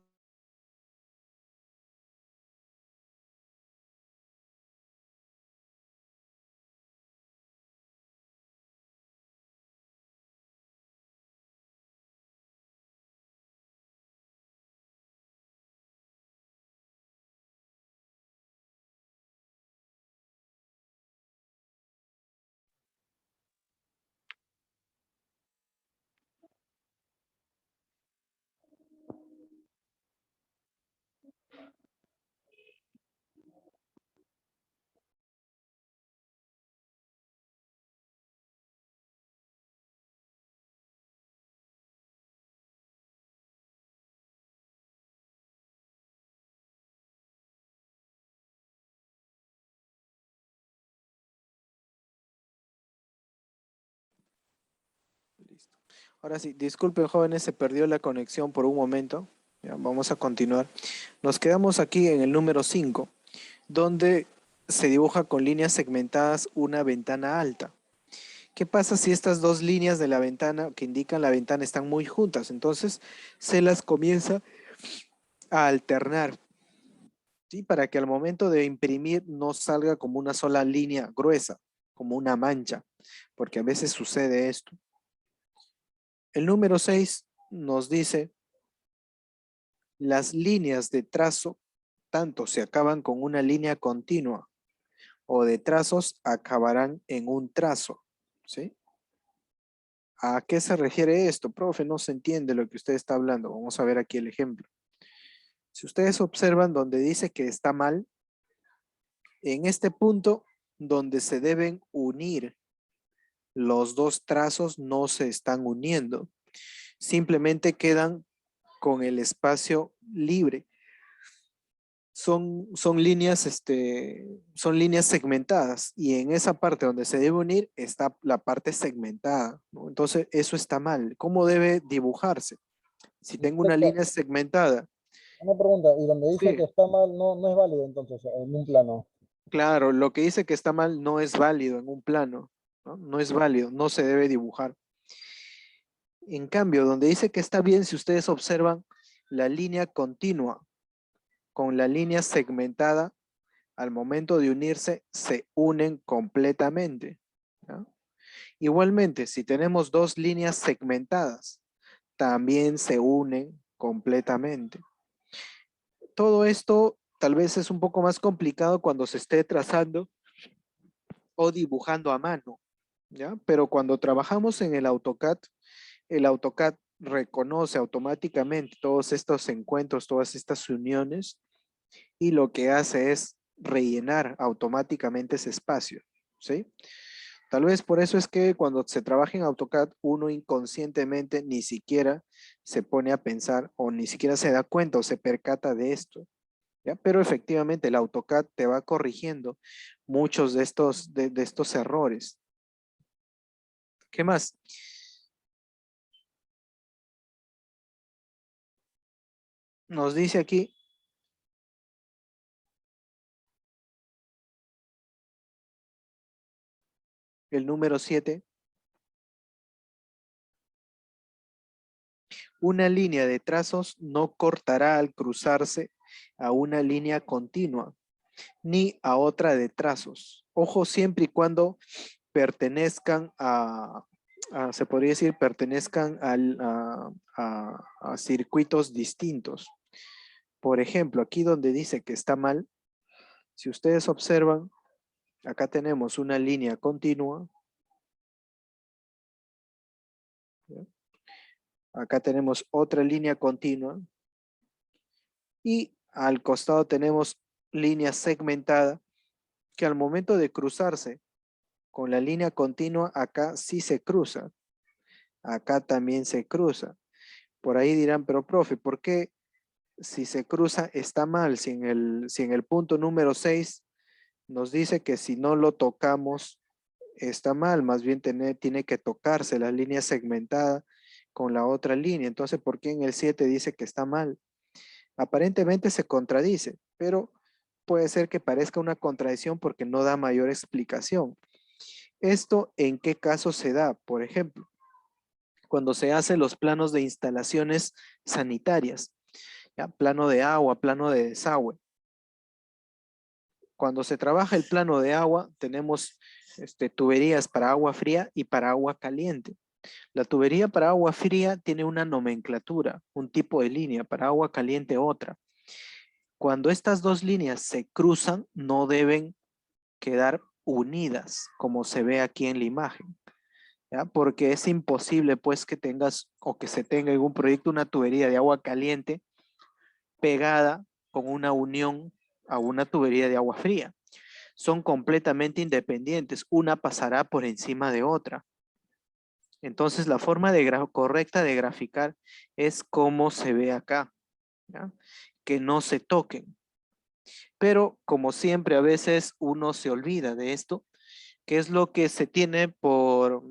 Listo. Ahora sí, disculpen jóvenes, se perdió la conexión por un momento. Ya, vamos a continuar. Nos quedamos aquí en el número 5, donde se dibuja con líneas segmentadas una ventana alta. ¿Qué pasa si estas dos líneas de la ventana que indican la ventana están muy juntas? Entonces se las comienza a alternar, ¿sí? Para que al momento de imprimir no salga como una sola línea gruesa, como una mancha, porque a veces sucede esto. El número 6 nos dice las líneas de trazo, tanto se acaban con una línea continua o de trazos acabarán en un trazo, ¿sí? ¿A qué se refiere esto? Profe, no se entiende lo que usted está hablando. Vamos a ver aquí el ejemplo. Si ustedes observan donde dice que está mal, en este punto donde se deben unir los dos trazos no se están uniendo. Simplemente quedan con el espacio libre. Son líneas segmentadas y en esa parte donde se debe unir está la parte segmentada, ¿no? Entonces eso está mal. ¿Cómo debe dibujarse? Si tengo una línea segmentada. Una pregunta, y donde dice Sí, que está mal, no es válido entonces en un plano. claro, lo que dice que está mal no es válido en un plano, ¿no? No es válido, no se debe dibujar. En cambio, donde dice que está bien, si ustedes observan la línea continua con la línea segmentada, al momento de unirse, se unen completamente, ¿no? Igualmente, si tenemos dos líneas segmentadas, también se unen completamente. Todo esto tal vez es un poco más complicado cuando se esté trazando o dibujando a mano, ¿ya? Pero cuando trabajamos en el AutoCAD reconoce automáticamente todos estos encuentros, todas estas uniones, y lo que hace es rellenar automáticamente ese espacio, ¿sí? Tal vez por eso es que cuando se trabaja en AutoCAD, uno inconscientemente ni siquiera se pone a pensar o ni siquiera se da cuenta o se percata de esto, ¿ya? Pero efectivamente el AutoCAD te va corrigiendo muchos de estos errores. ¿Qué más? Nos dice aquí el número 7. Una línea de trazos no cortará al cruzarse a una línea continua, ni a otra de trazos. Ojo, siempre y cuando pertenezcan se podría decir, pertenezcan a circuitos distintos. Por ejemplo, aquí donde dice que está mal, si ustedes observan, acá tenemos una línea continua. ¿Ya? Acá tenemos otra línea continua. Y al costado tenemos línea segmentada, que al momento de cruzarse con la línea continua, acá sí se cruza. Acá también se cruza. Por ahí dirán, pero profe, ¿por qué si se cruza está mal? Si en el punto número 6 nos dice que si no lo tocamos está mal, más bien tiene que tocarse la línea segmentada con la otra línea. Entonces, ¿por qué en el 7 dice que está mal? Aparentemente se contradice, pero puede ser que parezca una contradicción porque no da mayor explicación. ¿Esto en qué caso se da? Por ejemplo, cuando se hacen los planos de instalaciones sanitarias, ¿ya? Plano de agua, plano de desagüe. Cuando se trabaja el plano de agua, tenemos tuberías para agua fría y para agua caliente. La tubería para agua fría tiene una nomenclatura, un tipo de línea, para agua caliente otra. Cuando estas dos líneas se cruzan, no deben quedar unidas, como se ve aquí en la imagen, ¿ya? Porque es imposible, pues, que tengas o que se tenga en un proyecto una tubería de agua caliente pegada con una unión a una tubería de agua fría. Son completamente independientes, una pasará por encima de otra. Entonces, la forma correcta de graficar es como se ve acá, ¿ya? Que no se toquen. Pero como siempre, a veces uno se olvida de esto, que es lo que se tiene por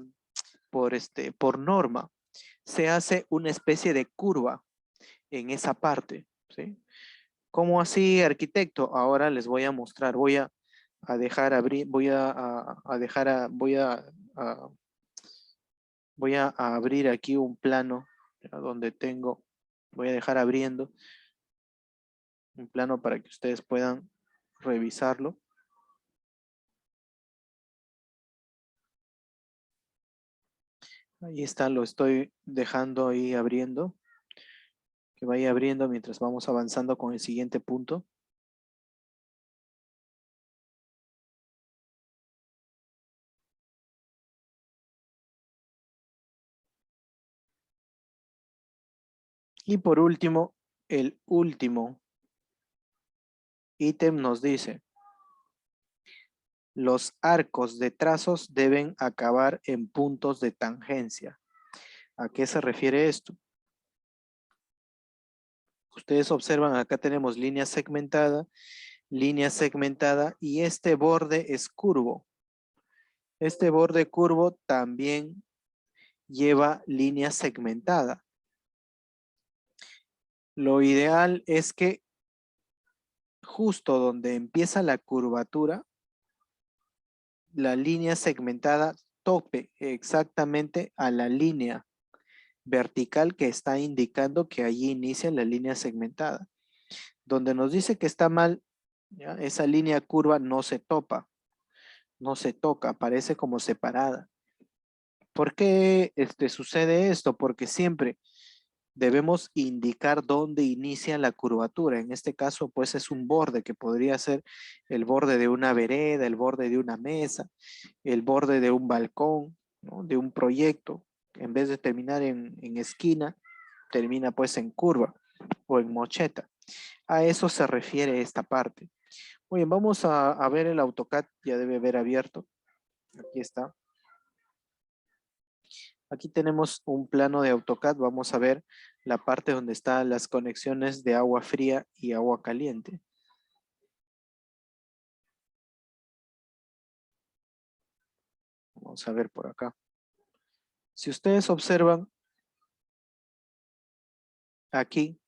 por norma, se hace una especie de curva en esa parte, ¿sí? ¿Cómo así, arquitecto? Ahora les voy a mostrar. Voy a dejar abrir, voy a abrir aquí un plano, ¿ya? Donde tengo, voy a dejar abriendo un plano para que ustedes puedan revisarlo. Ahí está, lo estoy dejando ahí abriendo. Que vaya abriendo mientras vamos avanzando con el siguiente punto. Y por último, el último ítem nos dice: los arcos de trazos deben acabar en puntos de tangencia. ¿A qué se refiere esto? Ustedes observan, acá tenemos línea segmentada y este borde es curvo. Este borde curvo también lleva línea segmentada. Lo ideal es que justo donde empieza la curvatura, la línea segmentada tope exactamente a la línea vertical que está indicando que allí inicia la línea segmentada. Donde nos dice que está mal, ¿ya? Esa línea curva no se topa, no se toca, aparece como separada. ¿Por qué sucede esto? Porque siempre debemos indicar dónde inicia la curvatura. En este caso, pues es un borde que podría ser el borde de una vereda, el borde de una mesa, el borde de un balcón, ¿no? De un proyecto. En vez de terminar en esquina, termina pues en curva o en mocheta. A eso se refiere esta parte. Muy bien, vamos a ver el AutoCAD. Ya debe haber abierto. Aquí está. Aquí tenemos un plano de AutoCAD. Vamos a ver la parte donde están las conexiones de agua fría y agua caliente. Vamos a ver por acá. Si ustedes observan aquí,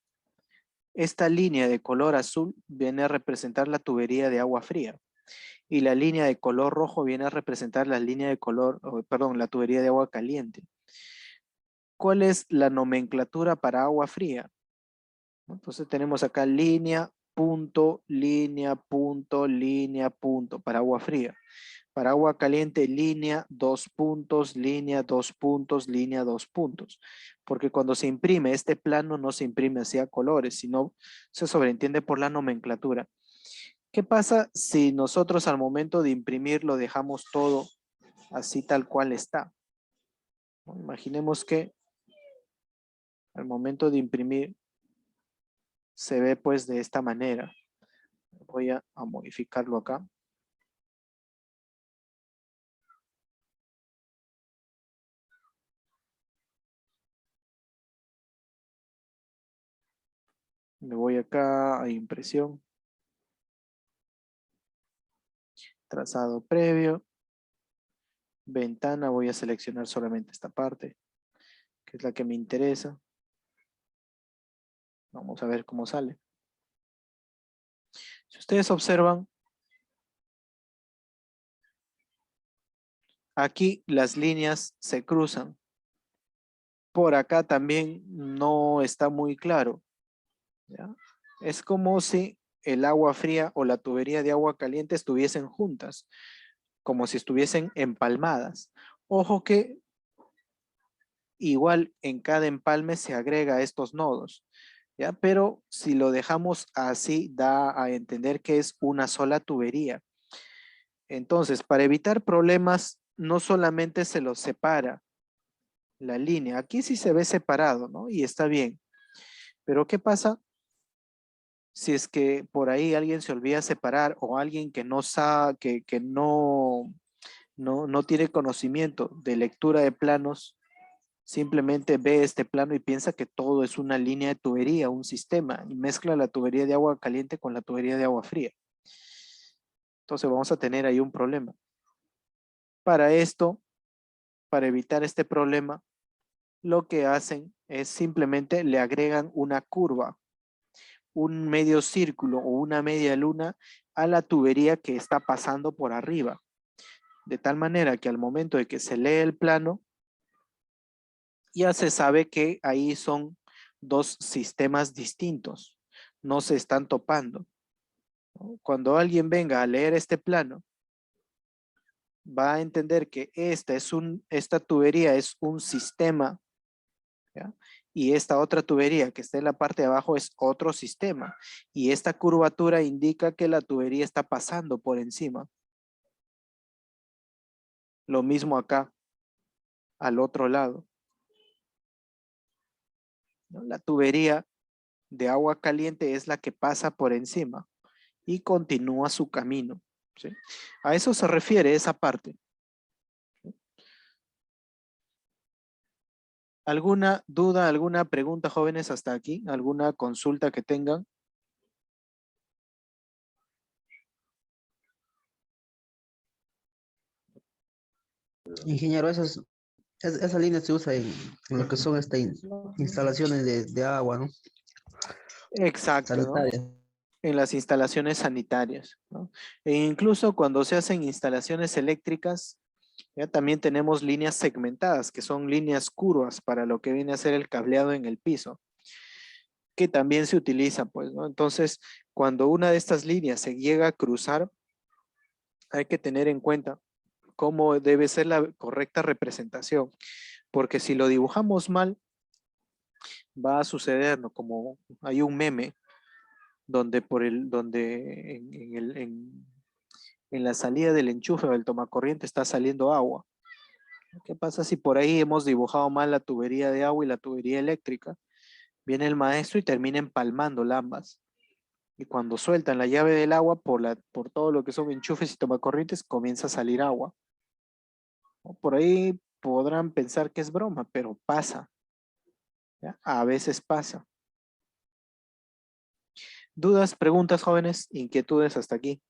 esta línea de color azul viene a representar la tubería de agua fría. Y la línea de color rojo viene a representar la línea de color, perdón, la tubería de agua caliente. ¿Cuál es la nomenclatura para agua fría? Entonces tenemos acá línea, punto, línea, punto, línea, punto para agua fría. Para agua caliente, línea, dos puntos, línea, dos puntos, línea, dos puntos. Porque cuando se imprime este plano no se imprime así a colores, sino se sobreentiende por la nomenclatura. ¿Qué pasa si nosotros al momento de imprimir lo dejamos todo así tal cual está? Imaginemos que al momento de imprimir se ve pues de esta manera. Voy a modificarlo acá. Me voy acá a impresión. Trazado previo. Ventana, voy a seleccionar solamente esta parte, que es la que me interesa. Vamos a ver cómo sale. Si ustedes observan, aquí las líneas se cruzan. Por acá también no está muy claro, ¿ya? Es como si el agua fría o la tubería de agua caliente estuviesen juntas, como si estuviesen empalmadas. Ojo que igual en cada empalme se agrega estos nodos, ¿ya? Pero si lo dejamos así, da a entender que es una sola tubería. Entonces, para evitar problemas, no solamente se los separa la línea. Aquí sí se ve separado, ¿no? Y está bien. Pero ¿qué pasa si es que por ahí alguien se olvida separar o alguien que no sabe, que no tiene conocimiento de lectura de planos, simplemente ve este plano y piensa que todo es una línea de tubería, un sistema, y mezcla la tubería de agua caliente con la tubería de agua fría? Entonces vamos a tener ahí un problema. Para esto, para evitar este problema, lo que hacen es simplemente le agregan una curva, un medio círculo o una media luna a la tubería que está pasando por arriba. De tal manera que al momento de que se lee el plano, ya se sabe que ahí son dos sistemas distintos, no se están topando, ¿no? Cuando alguien venga a leer este plano, va a entender que esta tubería es un sistema, ¿ya? Y esta otra tubería que está en la parte de abajo es otro sistema. Y esta curvatura indica que la tubería está pasando por encima. Lo mismo acá, al otro lado, ¿no? La tubería de agua caliente es la que pasa por encima y continúa su camino, ¿sí? A eso se refiere esa parte. ¿Alguna duda, alguna pregunta, jóvenes, hasta aquí? ¿Alguna consulta que tengan? Ingeniero, esa línea se usa en lo que son instalaciones de agua, ¿no? Exacto, ¿no? Sanitarias. En las instalaciones sanitarias, ¿no? E incluso cuando se hacen instalaciones eléctricas, ya también tenemos líneas segmentadas, que son líneas curvas para lo que viene a ser el cableado en el piso, que también se utiliza, pues, ¿no? Entonces, cuando una de estas líneas se llega a cruzar, hay que tener en cuenta cómo debe ser la correcta representación, porque si lo dibujamos mal, va a suceder, ¿no? Como hay un meme donde en la salida del enchufe o del tomacorriente está saliendo agua. ¿Qué pasa si por ahí hemos dibujado mal la tubería de agua y la tubería eléctrica? Viene el maestro y termina empalmando ambas. Y cuando sueltan la llave del agua por todo lo que son enchufes y tomacorrientes, comienza a salir agua, ¿no? Por ahí podrán pensar que es broma, pero pasa, ¿ya? A veces pasa. ¿Dudas, preguntas, jóvenes? ¿Inquietudes hasta aquí?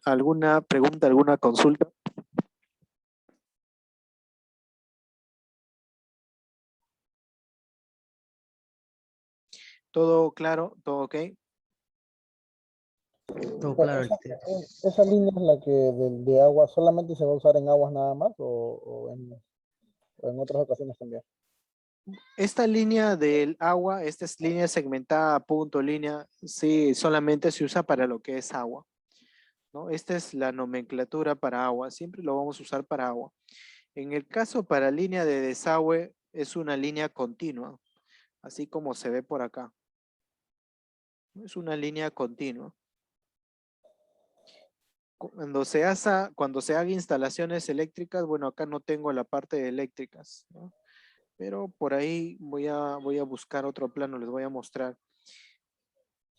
¿Alguna pregunta, alguna consulta? ¿Todo claro? ¿Todo ok? Todo Pero claro, arquitecto. esa línea es la que de agua solamente se va a usar en aguas nada más o en otras ocasiones también. Esta línea del agua, esta es línea segmentada, punto, línea, sí, solamente se usa para lo que es agua, ¿no? Esta es la nomenclatura para agua, siempre lo vamos a usar para agua. En el caso para línea de desagüe, es una línea continua, así como se ve por acá. Es una línea continua. Cuando se haga instalaciones eléctricas, bueno, acá no tengo la parte de eléctricas, ¿no? Pero por ahí voy a buscar otro plano, les voy a mostrar.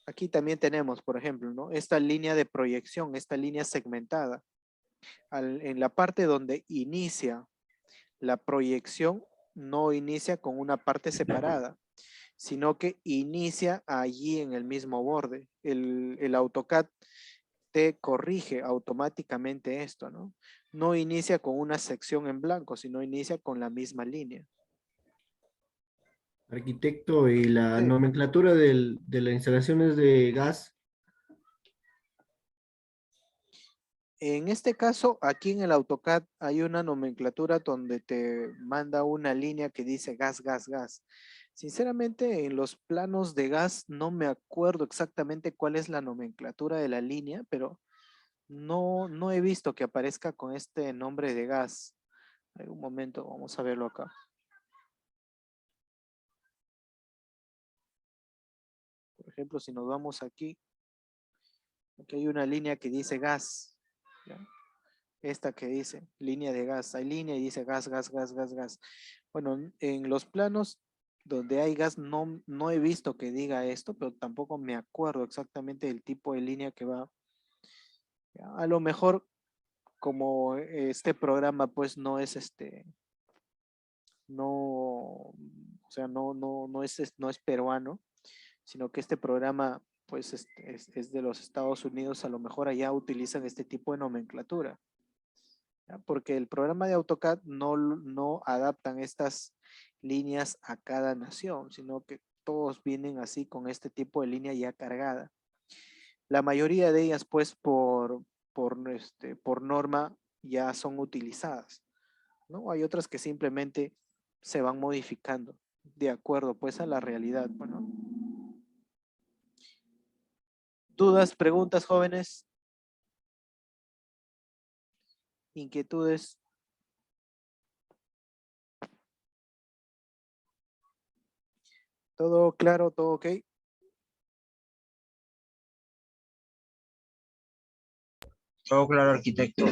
Aquí también tenemos, por ejemplo, ¿no? Esta línea de proyección, esta línea segmentada. En la parte donde inicia la proyección, no inicia con una parte separada, sino que inicia allí en el mismo borde. El AutoCAD te corrige automáticamente esto, ¿no? No inicia con una sección en blanco, sino inicia con la misma línea. Arquitecto, y la Sí. nomenclatura de las instalaciones de gas. En este caso, aquí en el AutoCAD hay una nomenclatura donde te manda una línea que dice gas, gas, gas. Sinceramente, en los planos de gas no me acuerdo exactamente cuál es la nomenclatura de la línea, pero no he visto que aparezca con este nombre de gas. Hay un momento, vamos a verlo acá. Por ejemplo, si nos vamos aquí hay una línea que dice gas, ¿ya? Esta que dice línea de gas, hay línea y dice gas, gas, gas, gas, gas. Bueno, en los planos donde hay gas no he visto que diga esto, pero tampoco me acuerdo exactamente del tipo de línea que va. ¿Ya? A lo mejor como este programa pues no es o sea, no es peruano, sino que este programa pues es de los Estados Unidos, a lo mejor allá utilizan este tipo de nomenclatura. ¿Ya? Porque el programa de AutoCAD no adaptan estas líneas a cada nación, sino que todos vienen así con este tipo de línea ya cargada. La mayoría de ellas, pues, por norma ya son utilizadas, ¿no? Hay otras que simplemente se van modificando de acuerdo, pues, a la realidad, ¿no? ¿Dudas, preguntas, jóvenes? ¿Inquietudes? ¿Todo claro? ¿Todo ok? Todo claro, arquitecto.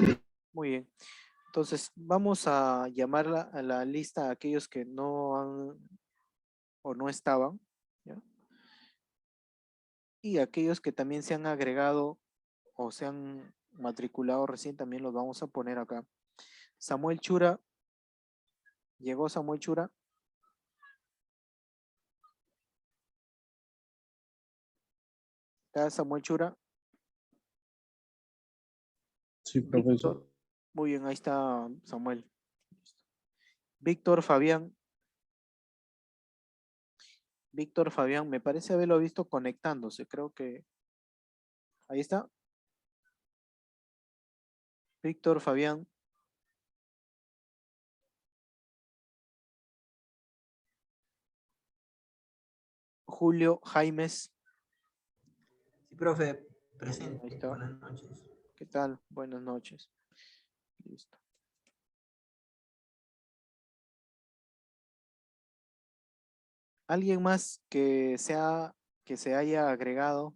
Muy bien. Entonces, vamos a llamar a la lista a aquellos que no han o no estaban, ¿ya? Y aquellos que también se han agregado o se han matriculado recién, también los vamos a poner acá. Samuel Chura. ¿Llegó Samuel Chura? ¿Está Samuel Chura? Sí, profesor. Víctor. Muy bien, ahí está Samuel. Víctor Fabián. Víctor Fabián, me parece haberlo visto conectándose, creo que ahí está. Víctor Fabián. Julio Jaimes. Sí, profe, Muy bien, presente. ahí está. Buenas noches. ¿Qué tal? Buenas noches. Listo. ¿Alguien más que se haya agregado?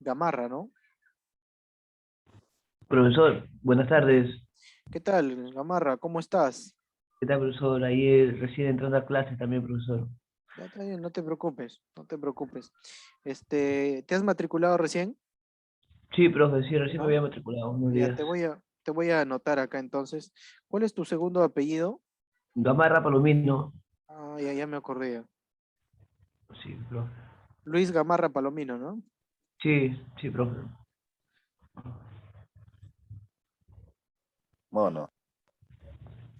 Gamarra, ¿no? Profesor, buenas tardes. ¿Qué tal, Gamarra? ¿Cómo estás? ¿Qué tal, profesor? Ayer recién entrando a clase también, profesor. Ya está bien, no te preocupes, no te preocupes. ¿Te has matriculado recién? Sí, profe, sí, recién me ¿No? había matriculado unos Ya días. te voy a anotar acá entonces. ¿Cuál es tu segundo apellido? Gamarra Palomino. Ah, ya me acordé. Ya. Sí, profe. Luis Gamarra Palomino, ¿no? Sí, sí, profe. Bueno,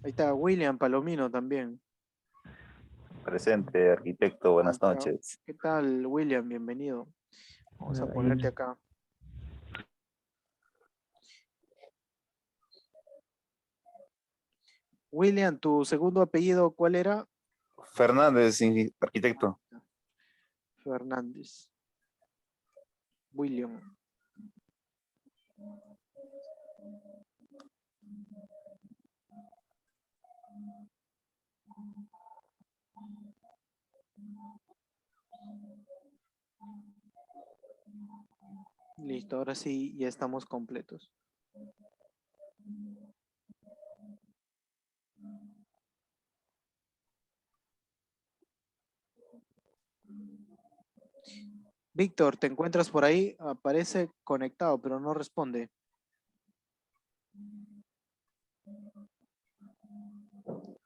Ahí está William Palomino también. presente, arquitecto, buenas Ahí está. noches. ¿Qué tal, William? Bienvenido. Vamos a Ahí. ponerte acá. William, ¿tu segundo apellido cuál era? Fernández, arquitecto. Fernández. William. Listo, ahora sí ya estamos completos. Víctor, ¿te encuentras por ahí? Aparece conectado, pero no responde.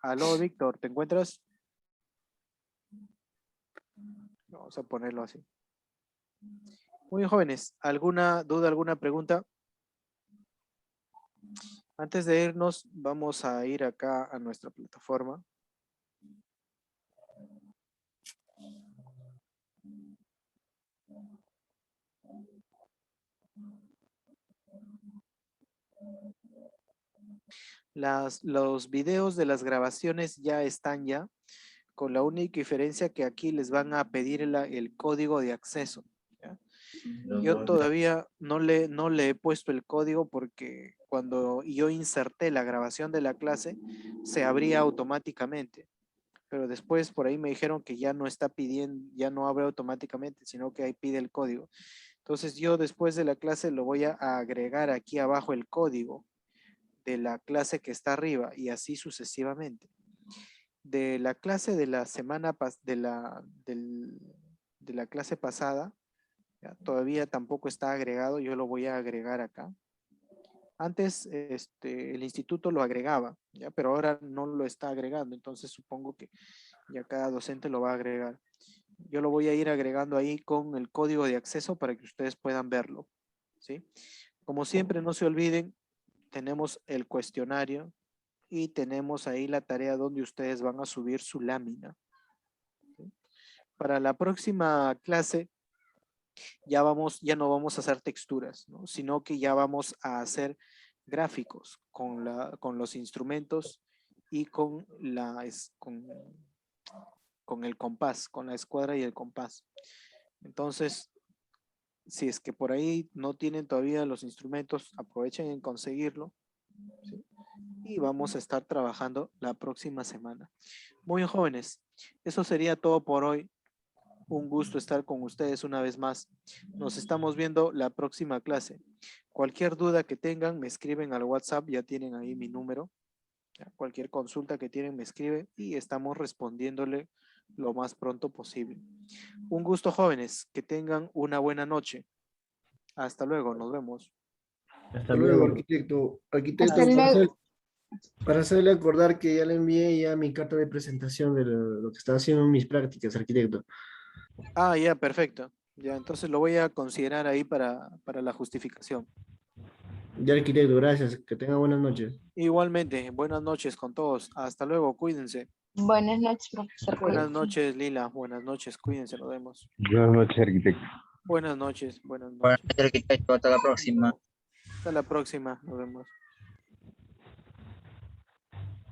Aló, Víctor, ¿te encuentras? Vamos a ponerlo así. Muy bien, jóvenes, ¿alguna duda, alguna pregunta? Antes de irnos, vamos a ir acá a nuestra plataforma. Los videos de las grabaciones ya están ya, con la única diferencia que aquí les van a pedir el código de acceso. ¿Ya? Yo todavía no le he puesto el código porque cuando yo inserté la grabación de la clase, se abría automáticamente. Pero después por ahí me dijeron que ya no está pidiendo, ya no abre automáticamente, sino que ahí pide el código. Entonces yo después de la clase lo voy a agregar aquí abajo el código de la clase que está arriba y así sucesivamente. De la clase de la semana de la clase pasada, ¿ya? Todavía tampoco está agregado, yo lo voy a agregar acá. Antes el instituto lo agregaba, ¿ya? Pero ahora no lo está agregando, entonces supongo que ya cada docente lo va a agregar. Yo lo voy a ir agregando ahí con el código de acceso para que ustedes puedan verlo, ¿sí? Como siempre, no se olviden, tenemos el cuestionario y tenemos ahí la tarea donde ustedes van a subir su lámina. ¿Sí? Para la próxima clase ya no vamos a hacer texturas, ¿no? Sino que ya vamos a hacer gráficos con los instrumentos y con el compás, con la escuadra y el compás. Entonces, si es que por ahí no tienen todavía los instrumentos, aprovechen en conseguirlo, ¿sí? Y vamos a estar trabajando la próxima semana. Muy bien, jóvenes, eso sería todo por hoy. Un gusto estar con ustedes una vez más. Nos estamos viendo la próxima clase. Cualquier duda que tengan, me escriben al WhatsApp, ya tienen ahí mi número. ¿Ya? Cualquier consulta que tienen, me escriben y estamos respondiéndole lo más pronto posible. Un gusto, jóvenes, que tengan una buena noche. Hasta luego, nos vemos. Hasta Hasta luego, luego. arquitecto. Arquitecto, Hasta luego. para hacerle acordar que ya le envié ya mi carta de presentación de lo que estaba haciendo en mis prácticas, arquitecto. Ah, ya, perfecto. Ya, entonces lo voy a considerar ahí para la justificación. Ya, arquitecto, gracias. Que tenga buenas noches. Igualmente, buenas noches con todos. Hasta luego, cuídense. Buenas noches, profesor. Buenas Cuídese. noches, Lila. Buenas noches, cuídense, nos vemos. Buenas noches, arquitecto. Buenas noches, buenas Buenas noches. noches, arquitecto. Hasta la próxima. Hasta la próxima, nos vemos.